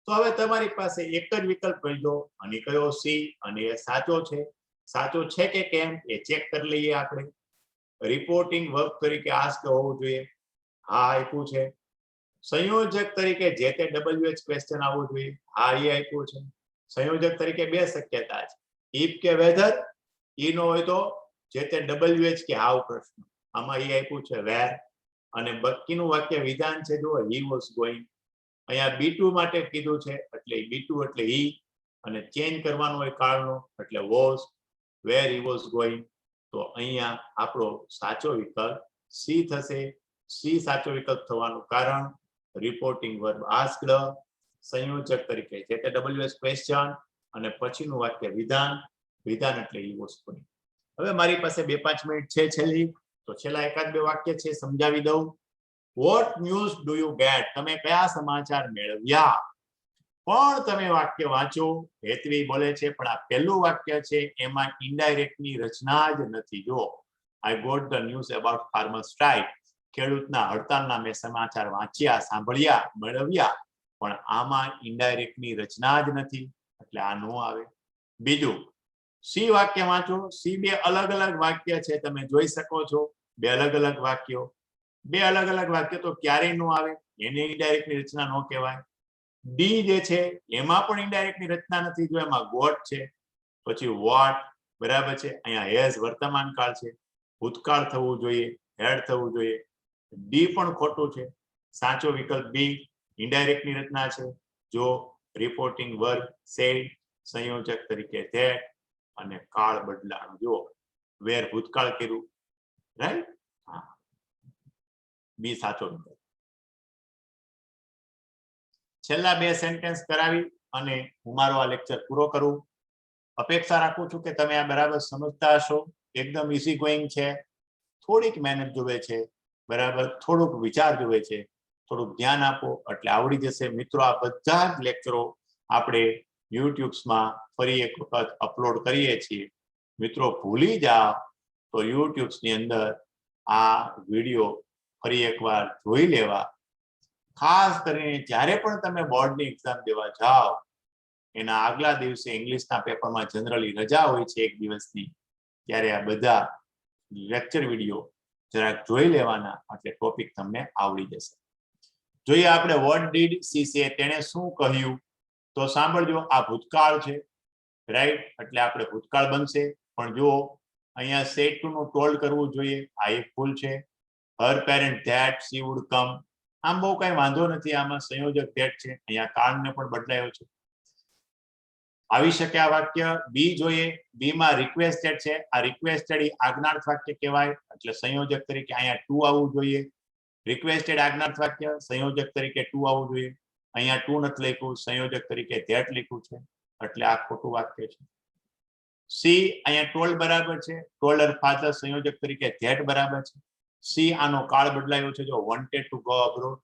તો હવે તમારી પાસે એક જ વિકલ્પ રહ્યો, અને કયો? સી. અને એ સાચો છે. સાચો છે કે કેમ એ ચેક કરી લઈએ આપણે. રિપોર્ટિંગ વર્બ તરીકે આસ્ક હોવું જોઈએ. હા આપ્યું છે. સંયોજક તરીકે જે તે WH ક્વેશ્ચન આવવું જોઈએ. હા એ આપ્યું છે. સંયોજક તરીકે બે શક્યતા છે, ઇફ કે વેધર. ઈ નો હોય તો જે તે WH કે હાવ પ્રશ્ન. આમાં એ આપ્યું છે વેર. અને બાકીનું વાક્ય વિધાન છે. જો હી વોઝ ગોઈંગ. અહીંયા B2 માટે કીધું છે એટલે B2 એટલે હી, અને ચેન્જ કરવાનું હોય કાળનો એટલે was. Where he was going. તો અહીંયા આપણો સાચો વિકલ્પ સી થશે. સી સાચો વિકલ્પ થવાનું કારણ રિપોર્ટિંગ વર્બ આસ્ક્ડ, સંયોજક તરીકે જે તે WH ક્વેશ્ચન, અને પછીનું વાક્ય વિધાન. વિધાન એટલે હી વોઝ ગોઈંગ. હવે મારી પાસે 2-5 મિનિટ છે છેલ્લી, તો છેલ્લા એકાદ બે વાક્ય છે સમજાવી દઉં. What news do you get? તમે કયા સમાચાર મેળવ્યા? પણ તમે વાક્ય વાંચો. હેતવી બોલે છે, પણ આ પહેલું વાક્ય છે એમાં ઇનડાયરેક્ટ ની રચના જ નથી. જો I got the news about farmer strike. ખેડૂતના હડતાલના મેં સમાચાર વાંચ્યા, સાંભળ્યા, મેળવ્યા. પણ આમાં ઇનડાયરેક્ટ ની રચના જ નથી એટલે આ નો આવે. બીજું, સી વાક્ય વાંચો. સી બે અલગ અલગ વાક્ય છે, તમે જોઈ શકો છો. બે અલગ અલગ વાક્યો. બે અલગ અલગ વાક્ય તો ક્યારેય નો આવે, એને ઇનડાયરેક્ટ ની રચના નો કહેવાય. ડી જે છે એમાં પણ ઇનડાયરેક્ટ ની રચના નથી. જો એમાં ગોટ છે, પછી વોટ, બરાબર છે. અહીંયા હેઝ વર્તમાન કાળ છે, ભૂતકાળ થવું જોઈએ, હેડ થવું જોઈએ. ડી પણ ખોટું છે. સાચો વિકલ્પ બી ઇનડાયરેક્ટની રચના છે. જો રિપોર્ટિંગ વર્ગ સેડ, સંયોજક તરીકે ધેટ અને કાળ બદલાણું. જો વેર ભૂતકાળ કર્યું, રાઈટ? હા, બી સાચો વિકલ્પ. છેલ્લા બે સેન્ટેન્સ કરાવી અને હું મારો આ લેક્ચર પૂરો કરું. અપેક્ષા રાખું છું કે તમે આ બરાબર સમજતા હશો. એકદમ ઇઝી ગોઈંગ છે. થોડીક મહેનત જોવે છે, બરાબર, થોડુંક વિચાર જોવે છે, થોડુંક ધ્યાન આપો એટલે આવડી જશે. મિત્રો, આ બધા જ લેક્ચરો આપણે યુટ્યુબ્સમાં ફરી એક વખત અપલોડ કરીએ છીએ. મિત્રો, ભૂલી જાઓ તો યુટ્યુબ્સની અંદર આ વિડીયો ફરી એકવાર જોઈ લેવા. ખાસ કરીને જ્યારે પણ તમે બોર્ડની એક્ઝામ દેવા જાઓ એના આગલા દિવસે ઇંગ્લિશના પેપરમાં જનરલી રજા હોય છે એક દિવસની, ત્યારે આ બધા લેક્ચર વિડીયો જરાક જોઈ લેવાના એટલે ટોપિક તમને આવડી જશે. જોઈએ આપણે વોટ ડીડ સી સે, તેણે શું કહ્યું? તો સાંભળજો, આ ભૂતકાળ છે, રાઈટ? એટલે આપણે ભૂતકાળ બનશે. પણ જો અહીંયા સેડ ટુ નું ટોલ્ડ કરવું જોઈએ, આ એક ભૂલ છે. હર પેરેન્ટ ધેટ સી વુડ કમ, આમ બહુ કઈ વાંધો નથી. આમાં સંયોજક ધેટ છે, અહીંયા કાળને પણ બદલાયો છે. આવી શકે આ વાક્ય. બી જોઈએ, બી માં રિક્વેસ્ટેડ છે. આ રિક્વેસ્ટેડ આજ્ઞાર્થ વાક્ય કહેવાય એટલે સંયોજક તરીકે અહીંયા ટુ આવવું જોઈએ. રિક્વેસ્ટેડ આજ્ઞાર્થ વાક્ય, સંયોજક તરીકે ટુ આવવું જોઈએ. અહીંયા ટુ નથી લખ્યું, સંયોજક તરીકે ધેટ લખ્યું છે એટલે આ ખોટું વાક્ય છે. સી અહીંયા ટોલ્ડ બરાબર છે, ટોલ્ડ હર ફાધર, સંયોજક તરીકે ધેટ બરાબર છે. સી આનો કાળ બદલાયો છે. જો વોન્ટેડ ટુ ગો અબ્રોડ,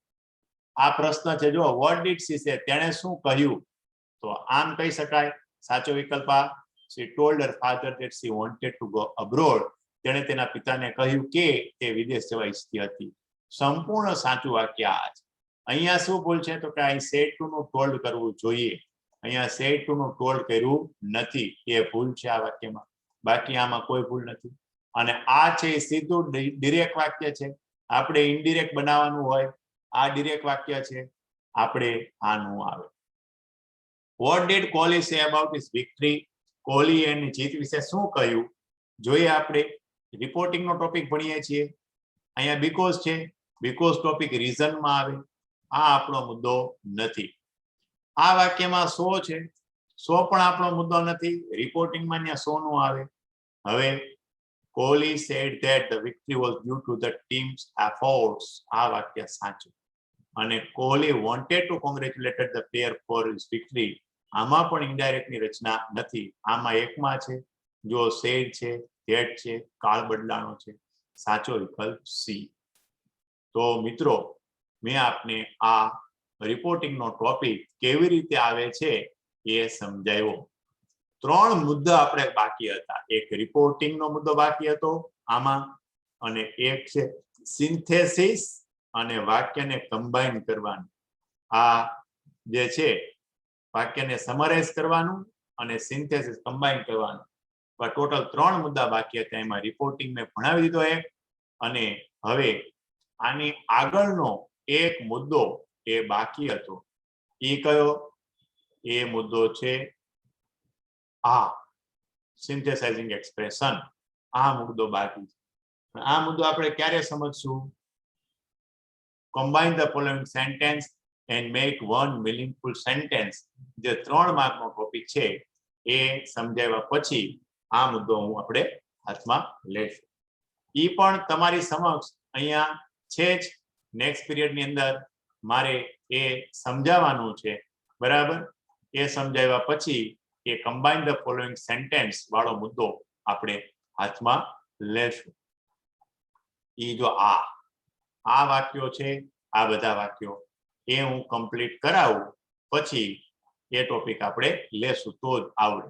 આ પ્રશ્ન છે. જો વોટ ડીડ સી સે, તેણે શું કહ્યું? તો આમ કહી શકાય. સાચો વિકલ્પ આ. she told her father that she wanted to go abroad, તેણે તેના પિતાને કહ્યું કે તે વિદેશ જવા ઈચ્છતી હતી. સંપૂર્ણ સાચું વાક્ય આ છે. અહીંયા શું ભૂલ છે? તો કે અહીં સેડ ટુ નું ટોલ્ડ કરવું જોઈએ, અહીંયા સેડ ટુ નું ટોલ્ડ કર્યું નથી. એ ભૂલ છે આ વાક્યમાં. બાકી આમાં કોઈ ભૂલ નથી. અને આ છે સીધું ડિરેક્ટ વાક્ય છે. આપણે ઇનડિરેક્ટ બનાવવાનું હોય. આ ડિરેક્ટ વાક્ય છે, આપણે આનું આવે. What did Kohli say about his victory? Kohli એની જીત વિશે શું કહ્યું? જોઈએ આપણે રિપોર્ટિંગનો ટોપિક ભણીએ છીએ. અહીંયા બીકોઝ છે, બીકોઝ ટોપિક રીઝનમાં આવે. આ આપણો મુદ્દો નથી. આ વાક્યમાં સો છે, સો પણ આપણો મુદ્દો નથી. રિપોર્ટિંગમાં ત્યાં સો નું આવે. હવે Kohli said that the victory was due to the team's efforts. આ વાક્ય સાચું. અને Kohli wanted to congratulate the player for his victory. આમાં પણ ઇનડાયરેક્ટની રચના નથી. આમાં એકમાં છે. જો સેડ છે, ધેટ છે, કાળ બદલાણો છે. સાચો વિકલ્પ સી. તો મિત્રો, મેં આપને આ રિપોર્ટિંગનો ટોપિક કેવી રીતે આવે છે એ સમજાવ્યો. ત્રણ મુદ્દા આપણે બાકી હતા. એક રિપોર્ટિંગનો મુદ્દો બાકી હતો આમાં, અને એક છે સિન્થેસિસ અને વાક્યને કમ્બાઈન કરવાનું. આ જે છે વાક્યને સમરાઇઝ કરવાનું અને સિન્થેસિસ કમ્બાઈન કરવાનું. ટોટલ ત્રણ મુદ્દા બાકી હતા. એમાં રિપોર્ટિંગ મેં ભણાવી દીધો એક, અને હવે આની આગળનો એક મુદ્દો એ બાકી હતો. એ કયો? એ મુદ્દો છે આ સિન્થેસાઇઝિંગ એક્સપ્રેશન. આ મુદ્દો બાકી છે. આ મુદ્દો આપણે ક્યારે સમજશું? combine the following sentence and make one meaningful sentence. જે 3 માર્કનો ટોપિક છે એ સમજાવ્યા પછી આ મુદ્દો હું આપણે હાથમાં લેશું. ઈ પણ તમારી સમક્ષ અહીંયા છે જ. નેક્સ્ટ પીરિયડની અંદર મારે એ સમજાવવાનું છે, બરાબર? એ સમજાવ્યા પછી એ combine the following sentence વાળો મુદ્દો આપણે હાથમાં લેશું. ઈ જો આ વાક્યો છે, આ બધા વાક્યો એ હું કમ્પ્લીટ કરાવું પછી એ ટોપિક આપણે લેશું તો જ આવડે.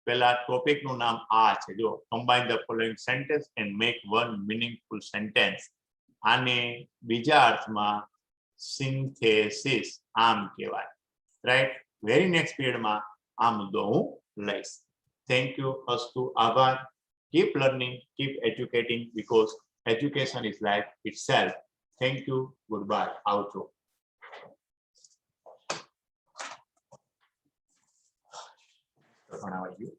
પહેલા ટોપિકનું નામ આ છે. જો combine the following sentence and make one meaningful sentence. આને બીજા અર્થમાં સિન્થેસિસ આમ કહેવાય, રાઈટ? વેરી નેક્સ્ટ પીરિયડમાં આ મુદ્દો હું લઈશ. Thank you. અસ્તુ. આભાર. Keep learning, keep educating, because education is life itself. Thank you. Goodbye. Outro. ભણાવાઈ ગયું.